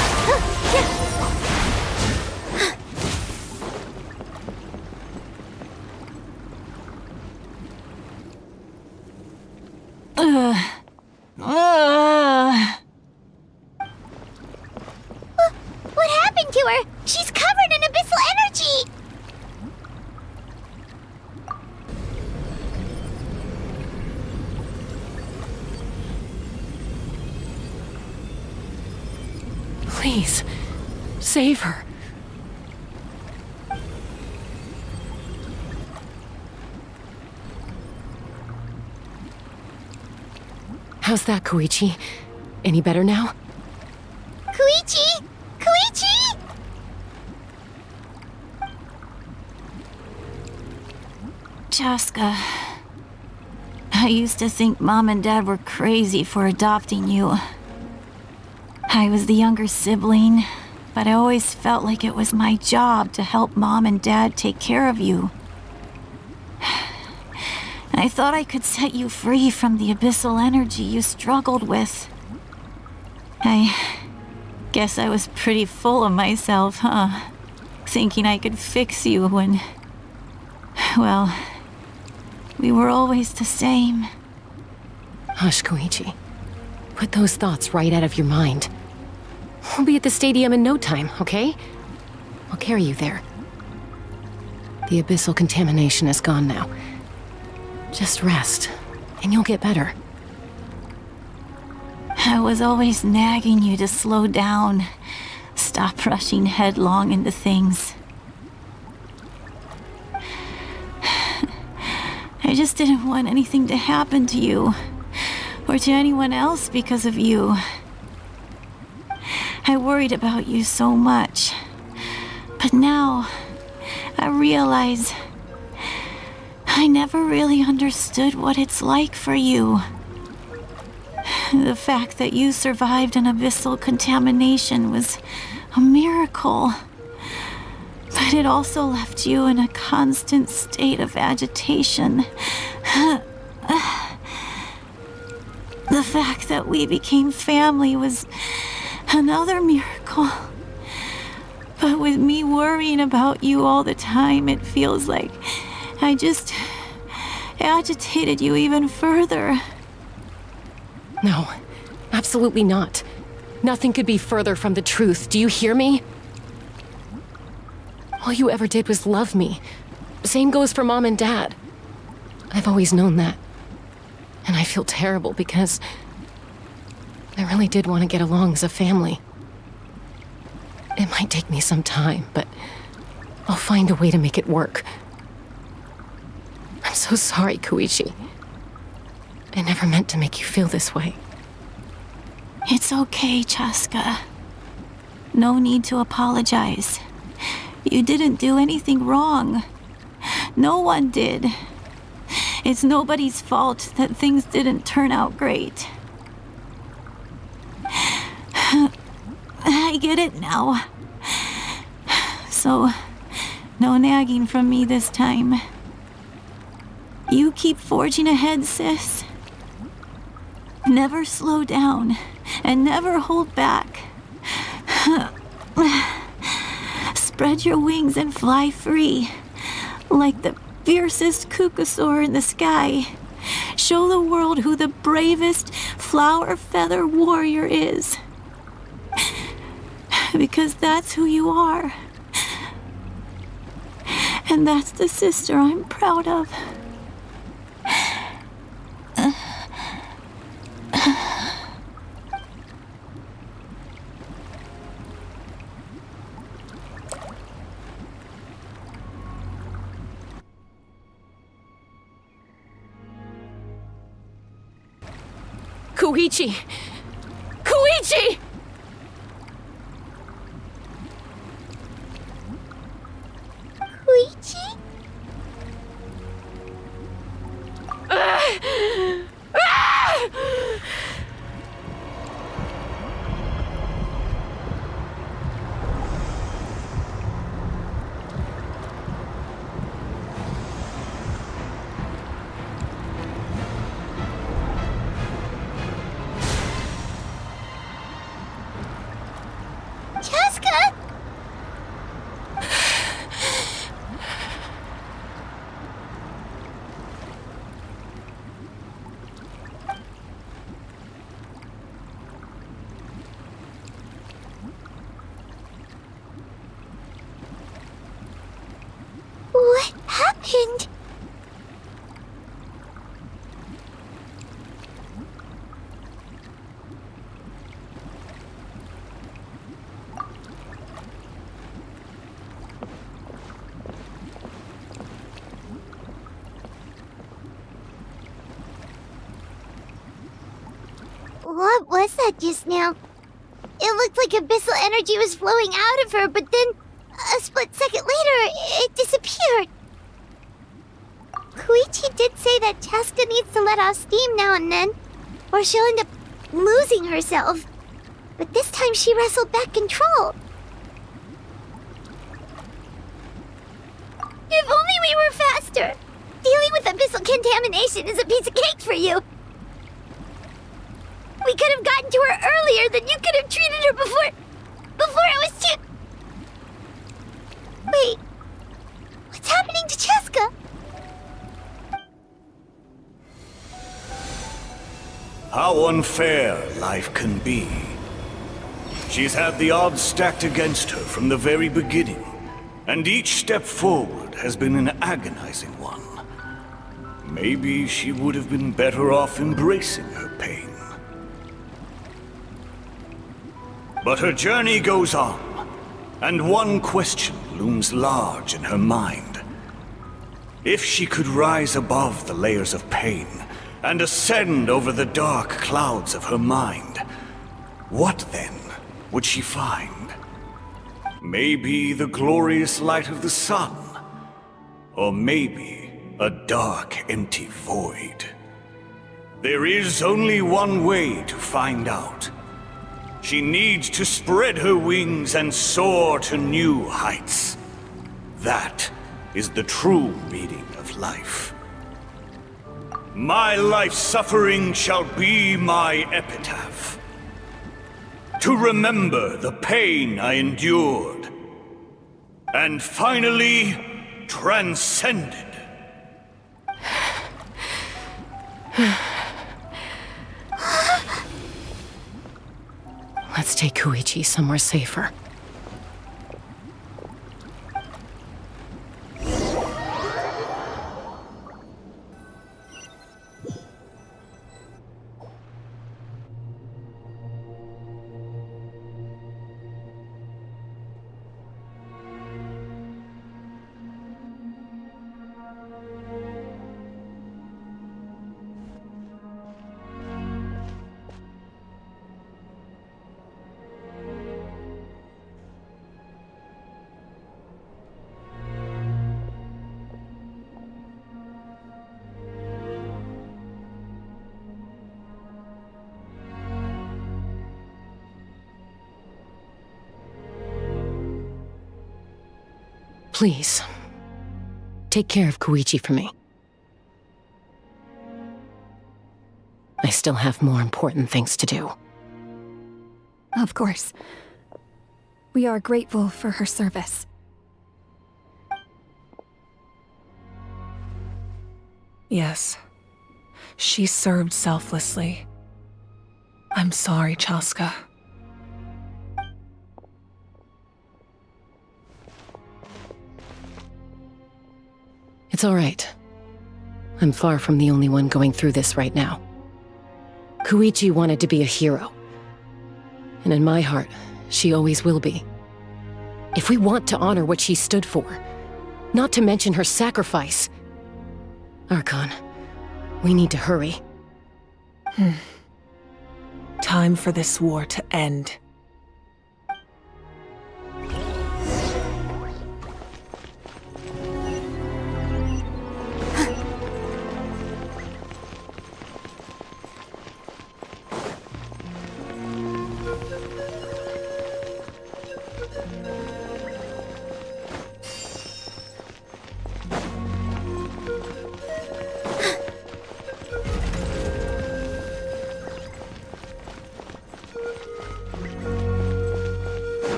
What happened to her? She's covered in abyssal energy! Please, save her. How's that, Koichi? Any better now? Koichi! Koichi! Chaska, I used to think Mom and Dad were crazy for adopting you. I was the younger sibling, but I always felt like it was my job to help Mom and Dad take care of you. I thought I could set you free from the abyssal energy you struggled with. I guess I was pretty full of myself, huh? Thinking I could fix you when... well, we were always the same. Hush, Koichi. Put those thoughts right out of your mind. We'll be at the stadium in no time, okay? I'll carry you there. The abyssal contamination is gone now. Just rest, and you'll get better. I was always nagging you to slow down. Stop rushing headlong into things. I just didn't want anything to happen to you, or to anyone else because of you. I worried about you so much. But now, I realize I never really understood what it's like for you. The fact that you survived an abyssal contamination was a miracle. But it also left you in a constant state of agitation. The fact that we became family was another miracle. But with me worrying about you all the time, it feels like I just agitated you even further. No, absolutely not. Nothing could be further from the truth. Do you hear me? All you ever did was love me. Same goes for Mom and Dad. I've always known that. And I feel terrible because I really did want to get along as a family. It might take me some time, but I'll find a way to make it work. I'm so sorry, Koichi. I never meant to make you feel this way. It's okay, Chaska. No need to apologize. You didn't do anything wrong. No one did. It's nobody's fault that things didn't turn out great. I get it now. So, no nagging from me this time. You keep forging ahead, sis. Never slow down, and never hold back. Spread your wings and fly free, like the fiercest kukasaur in the sky. Show the world who the bravest flower feather warrior is. Because that's who you are. And that's the sister I'm proud of. Koichi! Koichi! Koichi? Chaska? What happened? What was that just now? It looked like abyssal energy was flowing out of her, but then a split second later, it disappeared. Koichi did say that Chaska needs to let off steam now and then, or she'll end up losing herself. But this time she wrestled back control. If only we were faster! Dealing with abyssal contamination is a piece of cake for you! We could have gotten to her earlier, then you could have treated her before it was too... Wait, what's happening to Chaska? How unfair life can be. She's had the odds stacked against her from the very beginning, and each step forward has been an agonizing one. Maybe she would have been better off embracing her pain. But her journey goes on, and one question looms large in her mind. If she could rise above the layers of pain and ascend over the dark clouds of her mind, what then would she find? Maybe the glorious light of the sun, or maybe a dark, empty void. There is only one way to find out. She needs to spread her wings and soar to new heights. That is the true meaning of life. My life's suffering shall be my epitaph. To remember the pain I endured, and finally transcended. Let's take Koichi somewhere safer. Please, take care of Koichi for me. I still have more important things to do. Of course. We are grateful for her service. Yes. She served selflessly. I'm sorry, Chaska. It's all right. I'm far from the only one going through this right now. Koichi wanted to be a hero. And in my heart, she always will be. If we want to honor what she stood for, not to mention her sacrifice, Archon, we need to hurry. Time for this war to end.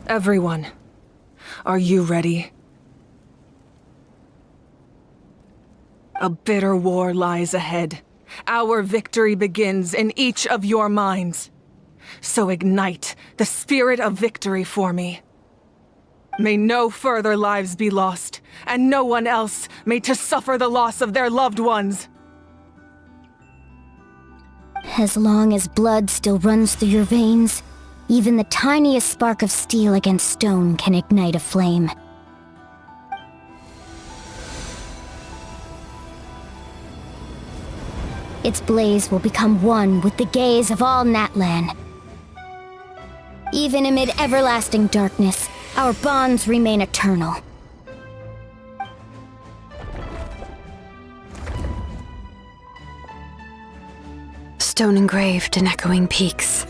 Everyone, are you ready? A bitter war lies ahead. Our victory begins in each of your minds. So ignite the spirit of victory for me. May no further lives be lost, and no one else may to suffer the loss of their loved ones. As long as blood still runs through your veins, even the tiniest spark of steel against stone can ignite a flame. Its blaze will become one with the gaze of all Natlan. Even amid everlasting darkness, our bonds remain eternal. Stone engraved in echoing peaks.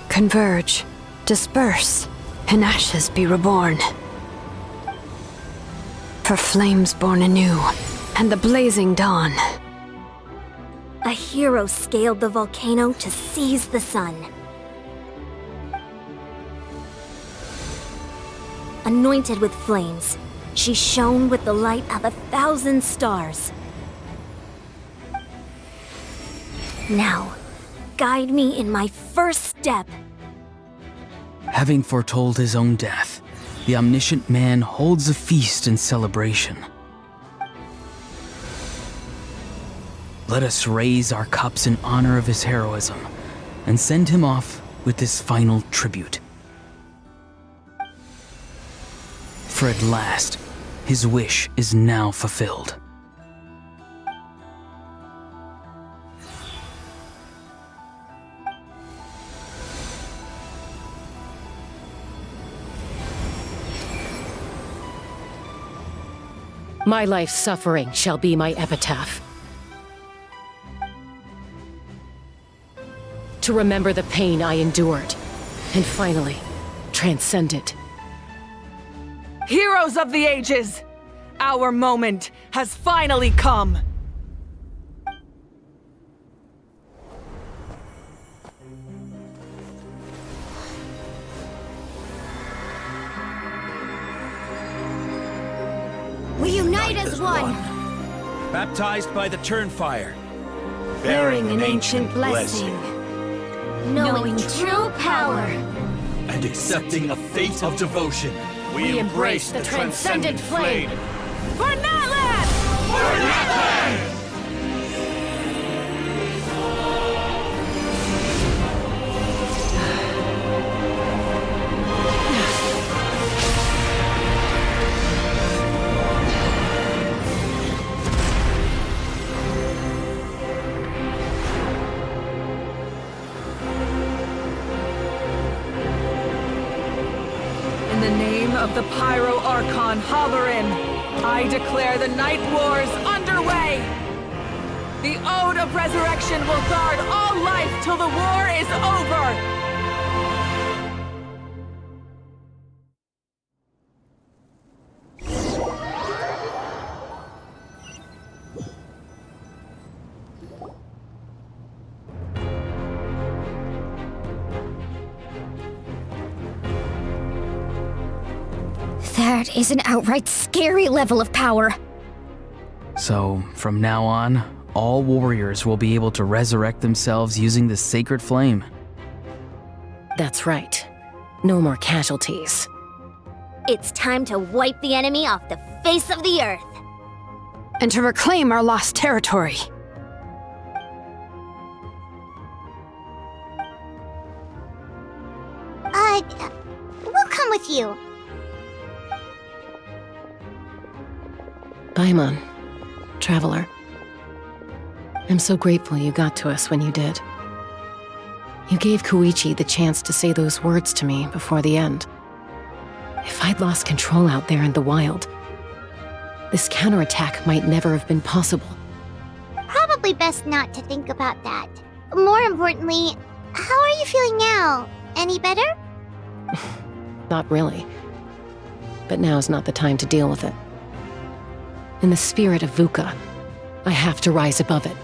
Converge, disperse, in ashes be reborn. For flames born anew, and the blazing dawn. A hero scaled the volcano to seize the sun. anointed with flames. She shone with the light of 1,000 stars. Now, guide me in my first step. Having foretold his own death, the omniscient man holds a feast in celebration. Let us raise our cups in honor of his heroism and send him off with this final tribute. For at last, his wish is now fulfilled. My life's suffering shall be my epitaph. To remember the pain I endured, and finally, transcend it. Heroes of the ages! Our moment has finally come! We unite as one! Baptized by the Turnfire, Bearing an ancient blessing. Knowing true power. And accepting a fate of devotion. We embrace the transcendent flame. For Natlan! For Natlan! In the name of the Pyro Archon Halloran, I declare the Night Wars underway! The Ode of Resurrection will guard all life till the war is over! That is an outright scary level of power. So, from now on, all warriors will be able to resurrect themselves using the sacred flame. That's right. No more casualties. It's time to wipe the enemy off the face of the earth. And to reclaim our lost territory. We'll come with you. Paimon, traveler. I'm so grateful you got to us when you did. You gave Koichi the chance to say those words to me before the end. If I'd lost control out there in the wild, this counterattack might never have been possible. Probably best not to think about that. More importantly, how are you feeling now? Any better? Not really. But now's not the time to deal with it. In the spirit of VUCA, I have to rise above it.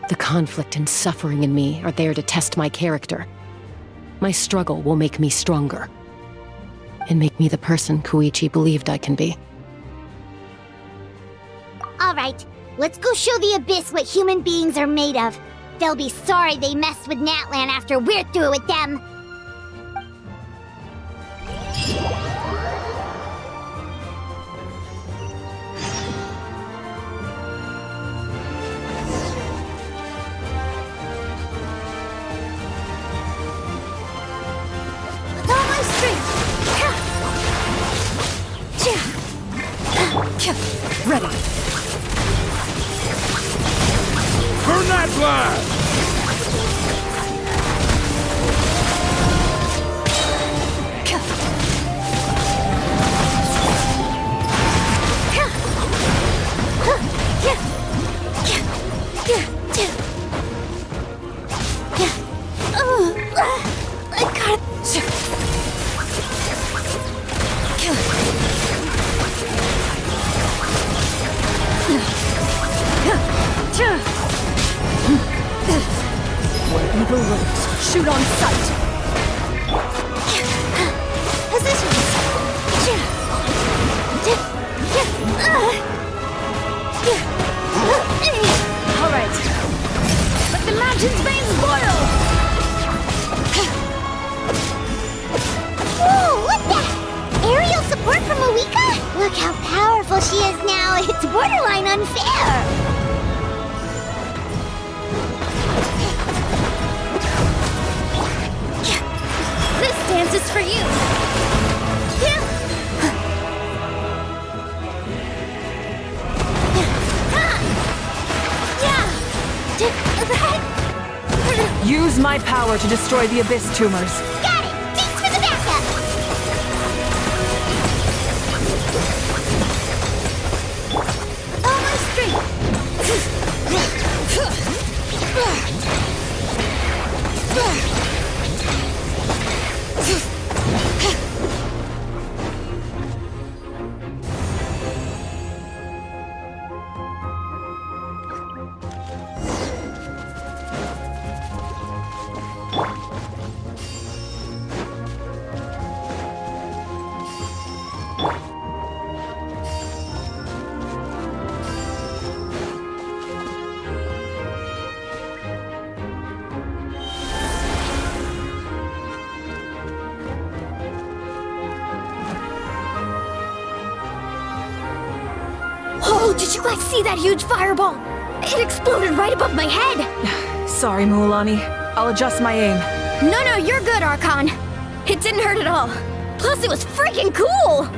The conflict and suffering in me are there to test my character. My struggle will make me stronger. And make me the person Koichi believed I can be. Alright, let's go show the Abyss what human beings are made of. They'll be sorry they messed with Natlan after we're through with them. Ready. Burn that blast! Where evil lurks, shoot on sight. Positions. level she is now, it's borderline unfair. This dance is for you. Use my power to destroy the Abyss tumors. Got it! Thanks for the backup! Almost straight. Oh, did you guys see that huge fireball? It exploded right above my head. Sorry, Mualani. I'll adjust my aim. No, you're good, Archon. It didn't hurt at all. Plus, it was freaking cool.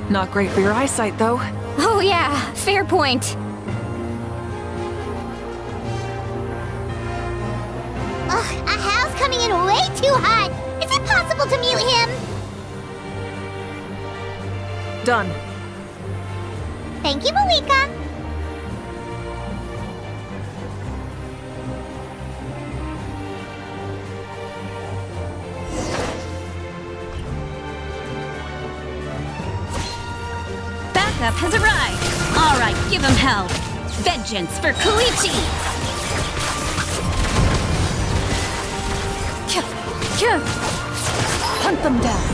Not great for your eyesight, though. Oh yeah, fair point. Ugh, Ahal's coming in way too hot. Is it possible to mute him? Done. Thank you, Malika. Backup has arrived. All right, give him hell. Vengeance for Koichi. Hunt them down.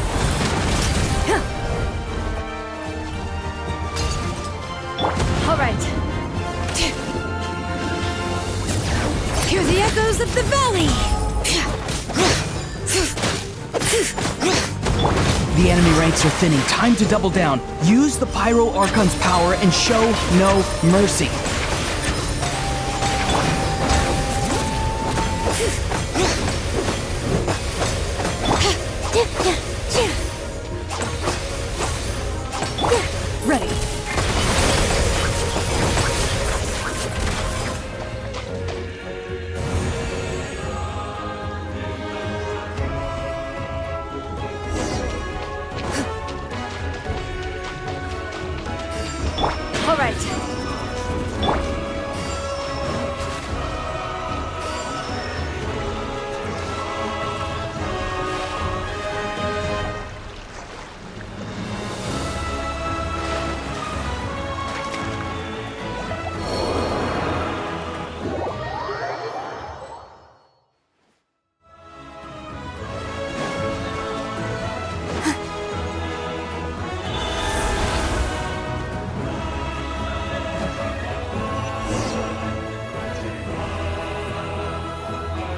All right. Hear the echoes of the valley. The enemy ranks are thinning. Time to double down. Use the Pyro Archon's power and show no mercy. Ready. All right.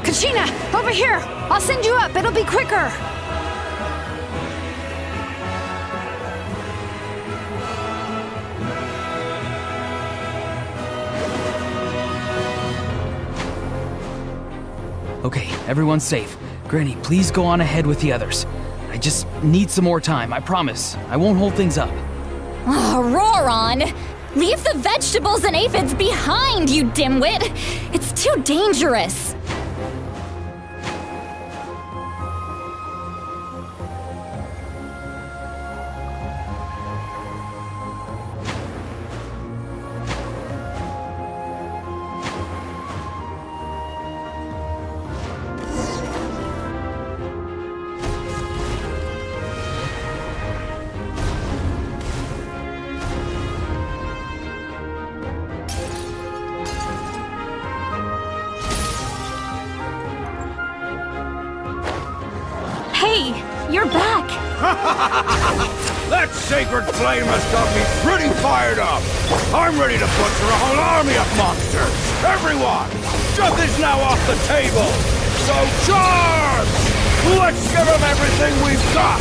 Kachina, over here! I'll send you up, it'll be quicker! Okay, everyone's safe. Granny, please go on ahead with the others. I just need some more time, I promise. I won't hold things up. Oh, roar on! Leave the vegetables and aphids behind, you dimwit! It's too dangerous! Hey, you're back. That sacred flame has got me pretty fired up. I'm ready to butcher a whole army of monsters. Everyone, shut this now off the table. So charge! Let's give them everything we've got.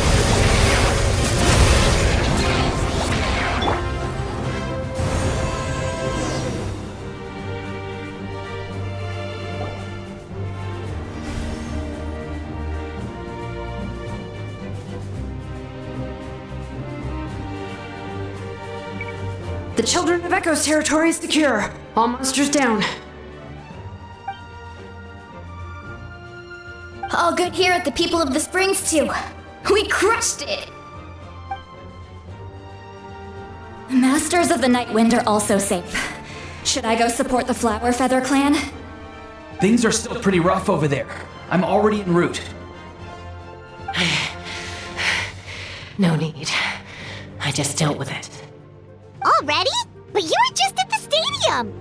The Children of Echo's territory is secure. All monsters down. All good here at the People of the Springs, too. We crushed it! Masters of the Night Wind are also safe. Should I go support the Flower Feather clan? Things are still pretty rough over there. I'm already en route. No need. I just dealt with it. Already? But you were just at the stadium!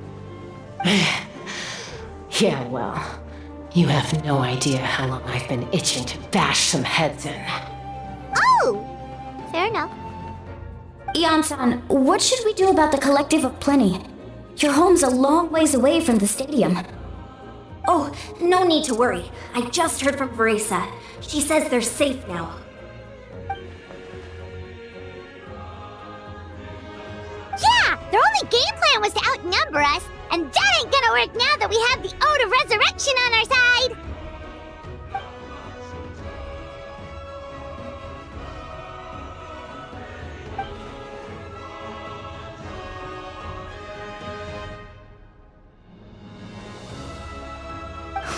Yeah, well, you have no idea how long I've been itching to bash some heads in. Oh! Fair enough. Ian-san, what should we do about the Collective of Plenty? Your home's a long ways away from the stadium. Oh, no need to worry. I just heard from Veresa. She says they're safe now. Yeah! Their only game plan was to outnumber us, and that ain't gonna work now that we have the Ode of Resurrection on our side!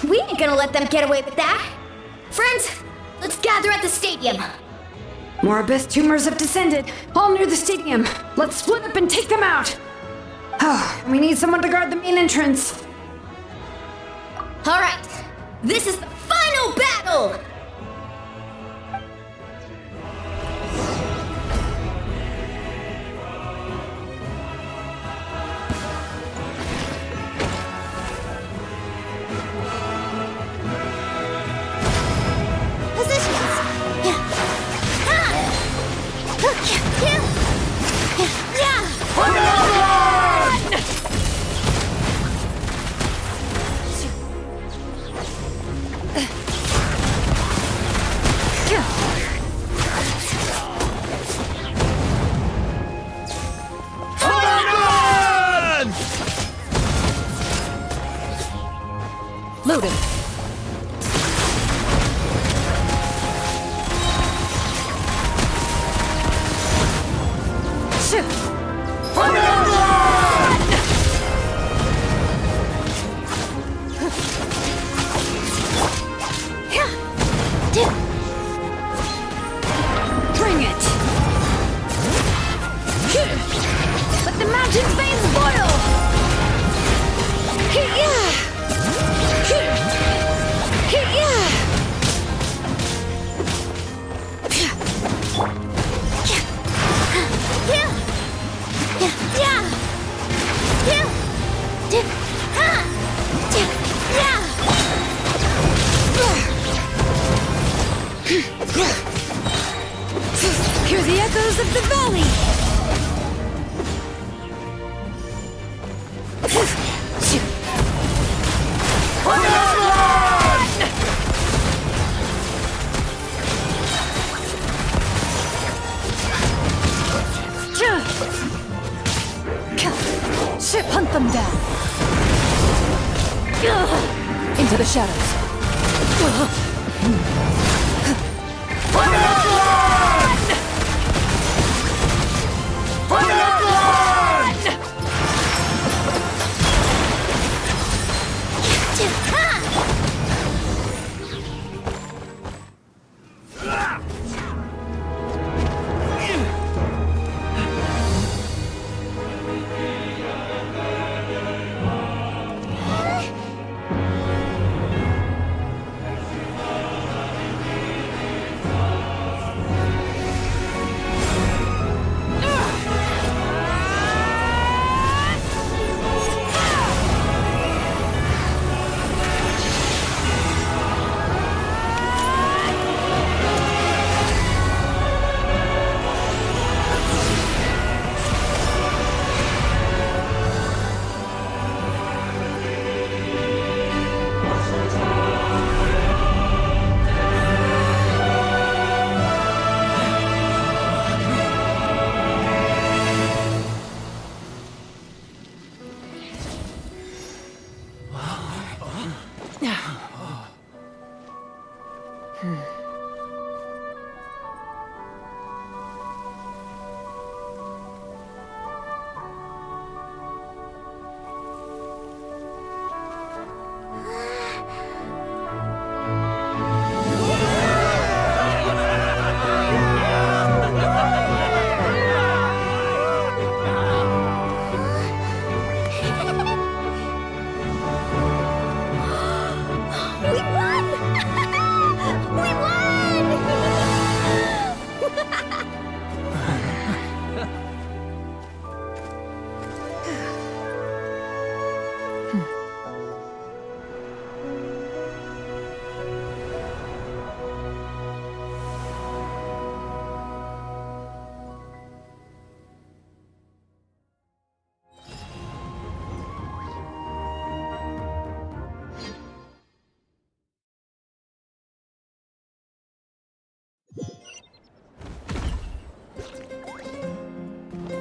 We ain't gonna let them get away with that! Friends, let's gather at the stadium! More abyss tumors have descended, all near the stadium. Let's split up and take them out. Oh, we need someone to guard the main entrance. Alright, this is the final battle! Loaded. Bring it! Let the mountain's veins boil! Hear the echoes of the valley! Hunt them down! Into the shadows.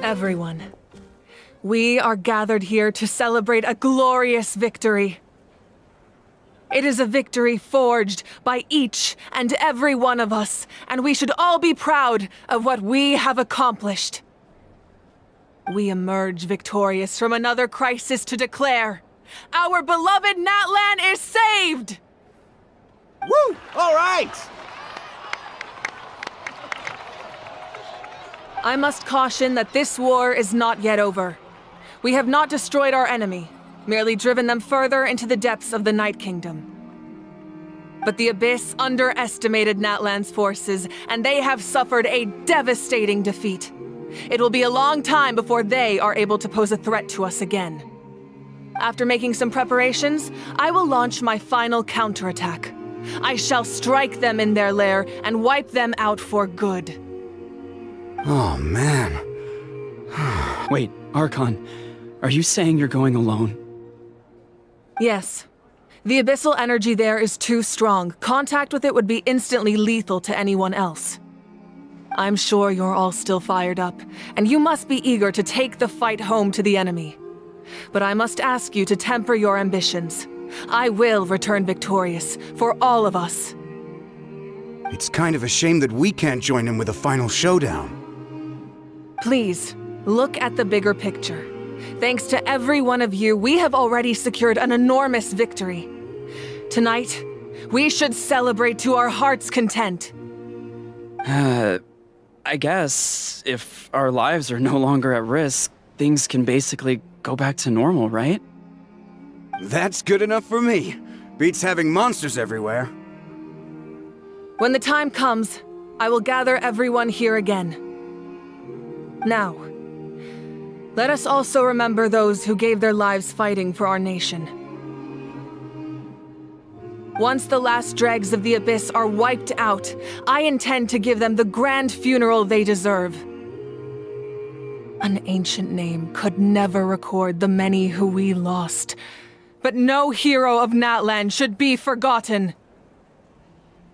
Everyone, we are gathered here to celebrate a glorious victory. It is a victory forged by each and every one of us, and we should all be proud of what we have accomplished. We emerge victorious from another crisis to declare, our beloved Natlan is saved! Woo! All right! I must caution that this war is not yet over. We have not destroyed our enemy, merely driven them further into the depths of the Night Kingdom. But the Abyss underestimated Natlan's forces, and they have suffered a devastating defeat. It will be a long time before they are able to pose a threat to us again. After making some preparations, I will launch my final counterattack. I shall strike them in their lair and wipe them out for good. Oh, man. Wait, Archon, are you saying you're going alone? Yes. The abyssal energy there is too strong. Contact with it would be instantly lethal to anyone else. I'm sure you're all still fired up, and you must be eager to take the fight home to the enemy. But I must ask you to temper your ambitions. I will return victorious, for all of us. It's kind of a shame that we can't join in with a final showdown. Please, look at the bigger picture. Thanks to every one of you, we have already secured an enormous victory. Tonight, we should celebrate to our heart's content. I guess if our lives are no longer at risk, things can basically go back to normal, right? That's good enough for me. Beats having monsters everywhere. When the time comes, I will gather everyone here again. Now, let us also remember those who gave their lives fighting for our nation. Once the last dregs of the Abyss are wiped out, I intend to give them the grand funeral they deserve. An ancient name could never record the many who we lost, but no hero of Natlan should be forgotten.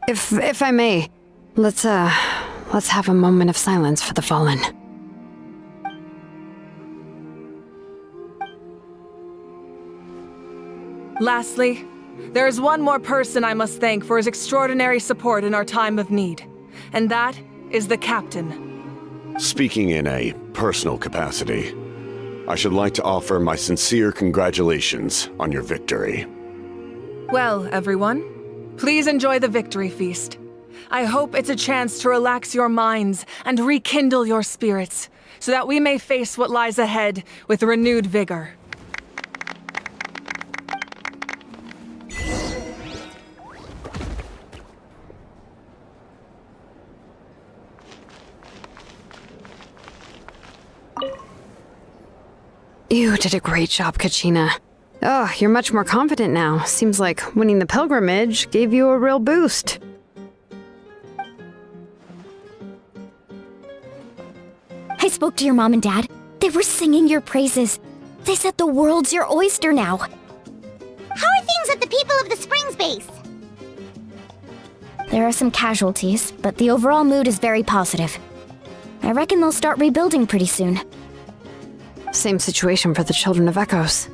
If I may, let's have a moment of silence for the fallen. Lastly, there is one more person I must thank for his extraordinary support in our time of need, and that is the Captain. Speaking in a personal capacity, I should like to offer my sincere congratulations on your victory. Well, everyone, please enjoy the victory feast. I hope it's a chance to relax your minds and rekindle your spirits, so that we may face what lies ahead with renewed vigor. You did a great job, Kachina. Oh, you're much more confident now. Seems like winning the pilgrimage gave you a real boost. I spoke to your mom and dad. They were singing your praises. They said the world's your oyster now. How are things at the People of the Springs base? There are some casualties, but the overall mood is very positive. I reckon they'll start rebuilding pretty soon. Same situation for the Children of Echoes.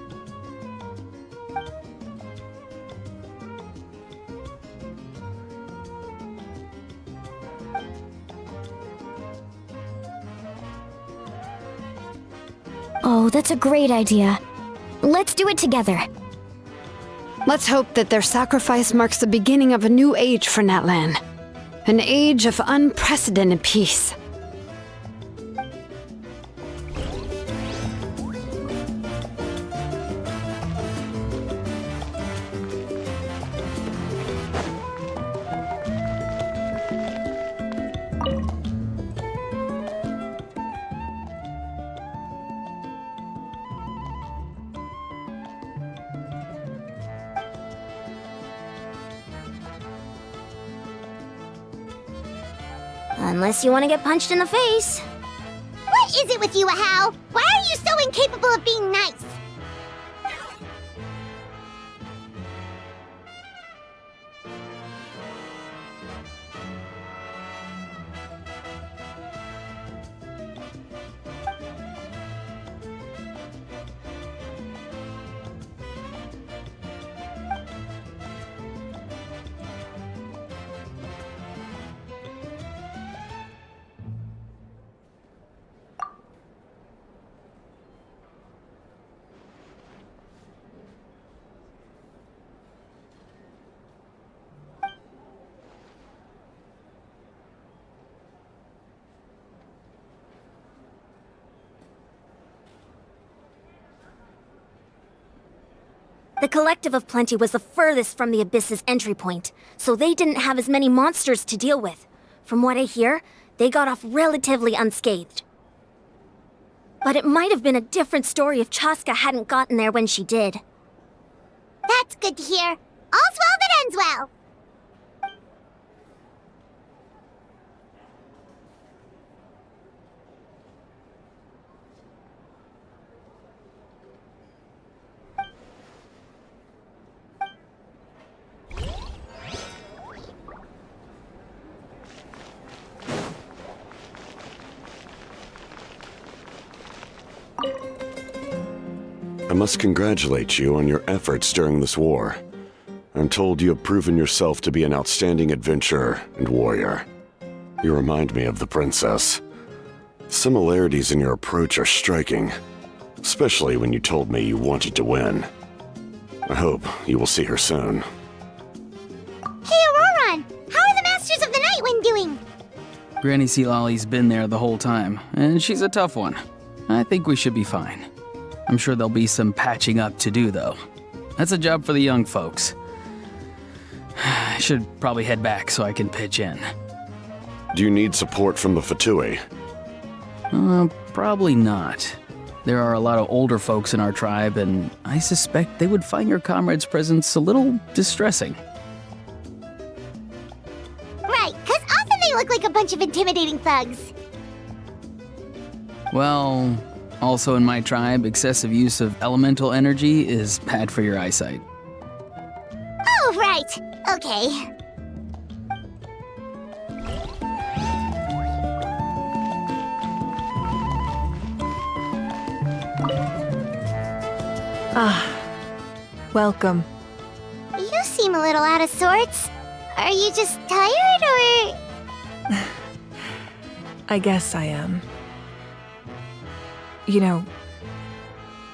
Oh, that's a great idea. Let's do it together. Let's hope that their sacrifice marks the beginning of a new age for Natlan. An age of unprecedented peace. Unless you want to get punched in the face. What is it with you, Ahau? Why are you so incapable of being nice? The Collective of Plenty was the furthest from the Abyss's entry point, so they didn't have as many monsters to deal with. From what I hear, they got off relatively unscathed. But it might have been a different story if Chaska hadn't gotten there when she did. That's good to hear. All's well that ends well. I must congratulate you on your efforts during this war. I'm told you have proven yourself to be an outstanding adventurer and warrior. You remind me of the princess. Similarities in your approach are striking, especially when you told me you wanted to win. I hope you will see her soon. Hey, Auroron! How are the Masters of the Nightwind doing? Granny Sealolly's been there the whole time, and she's a tough one. I think we should be fine. I'm sure there'll be some patching up to do, though. That's a job for the young folks. I should probably head back so I can pitch in. Do you need support from the Fatui? Probably not. There are a lot of older folks in our tribe, and I suspect they would find your comrade's presence a little distressing. Right, because often they look like a bunch of intimidating thugs. Well, also in my tribe, excessive use of elemental energy is bad for your eyesight. Oh, right. Okay. Welcome. You seem a little out of sorts. Are you just tired, or...? I guess I am. You know,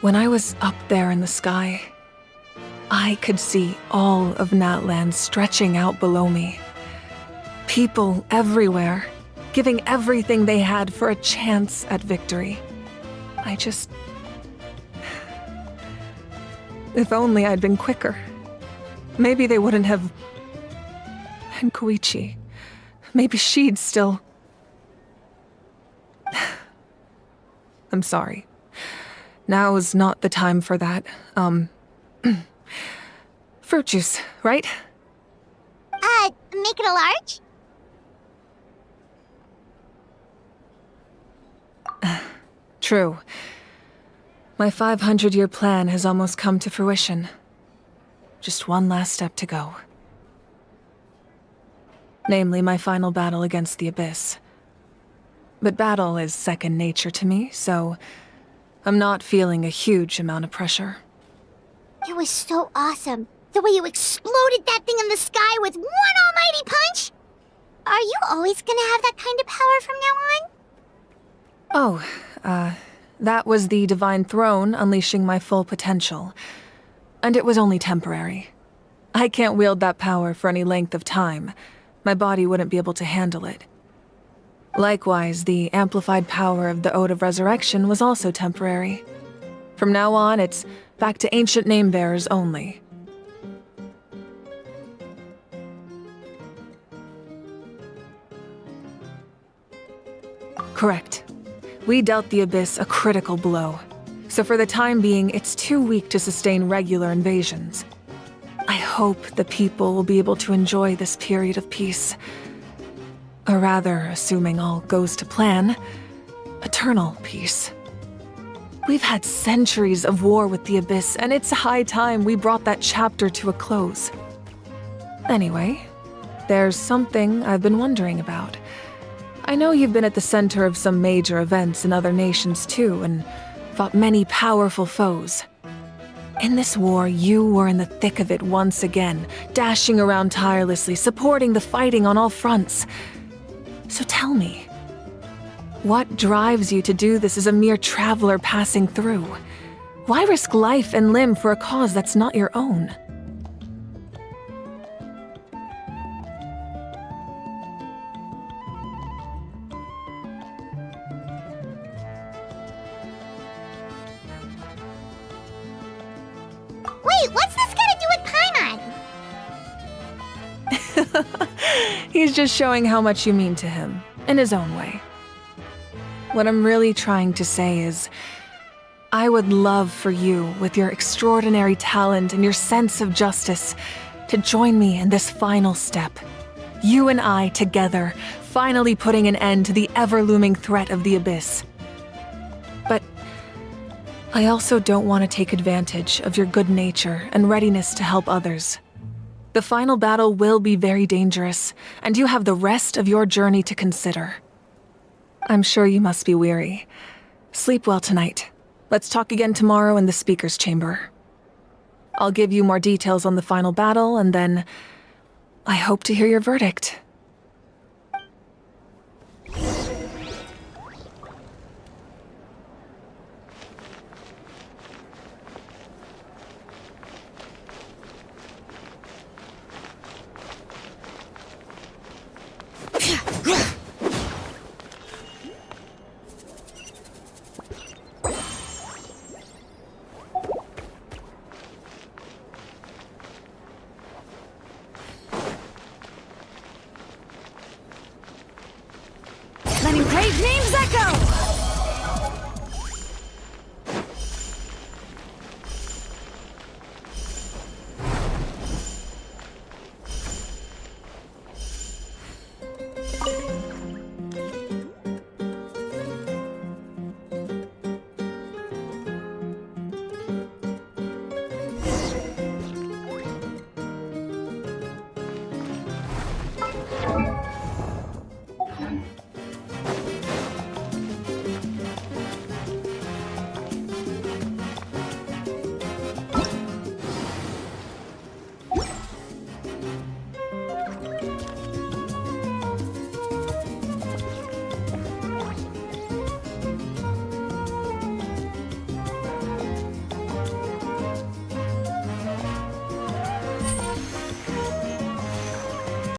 when I was up there in the sky, I could see all of Natland stretching out below me. People everywhere, giving everything they had for a chance at victory. If only I'd been quicker. Maybe they wouldn't have... And Koichi. Maybe she'd still... I'm sorry. Now's not the time for that. Fruit juice, right? Make it a large? True. My 500-year plan has almost come to fruition. Just one last step to go. Namely, my final battle against the Abyss. But battle is second nature to me, so I'm not feeling a huge amount of pressure. It was so awesome. The way you exploded that thing in the sky with one almighty punch! Are you always gonna have that kind of power from now on? Oh, that was the Divine Throne unleashing my full potential. And it was only temporary. I can't wield that power for any length of time. My body wouldn't be able to handle it. Likewise, the amplified power of the Ode of Resurrection was also temporary. From now on, it's back to ancient name-bearers only. Correct. We dealt the Abyss a critical blow, so for the time being, it's too weak to sustain regular invasions. I hope the people will be able to enjoy this period of peace. Or rather, assuming all goes to plan, eternal peace. We've had centuries of war with the Abyss, and it's high time we brought that chapter to a close. Anyway, there's something I've been wondering about. I know you've been at the center of some major events in other nations too, and fought many powerful foes. In this war, you were in the thick of it once again, dashing around tirelessly, supporting the fighting on all fronts. So tell me, what drives you to do this as a mere traveler passing through? Why risk life and limb for a cause that's not your own? Wait Wait, what's this got to do with Paimon? He's just showing how much you mean to him, in his own way. What I'm really trying to say is, I would love for you, with your extraordinary talent and your sense of justice, to join me in this final step. You and I together, finally putting an end to the ever-looming threat of the Abyss. But I also don't want to take advantage of your good nature and readiness to help others. The final battle will be very dangerous, and you have the rest of your journey to consider. I'm sure you must be weary. Sleep well tonight. Let's talk again tomorrow in the speaker's chamber. I'll give you more details on the final battle, and then I hope to hear your verdict. Letting brave names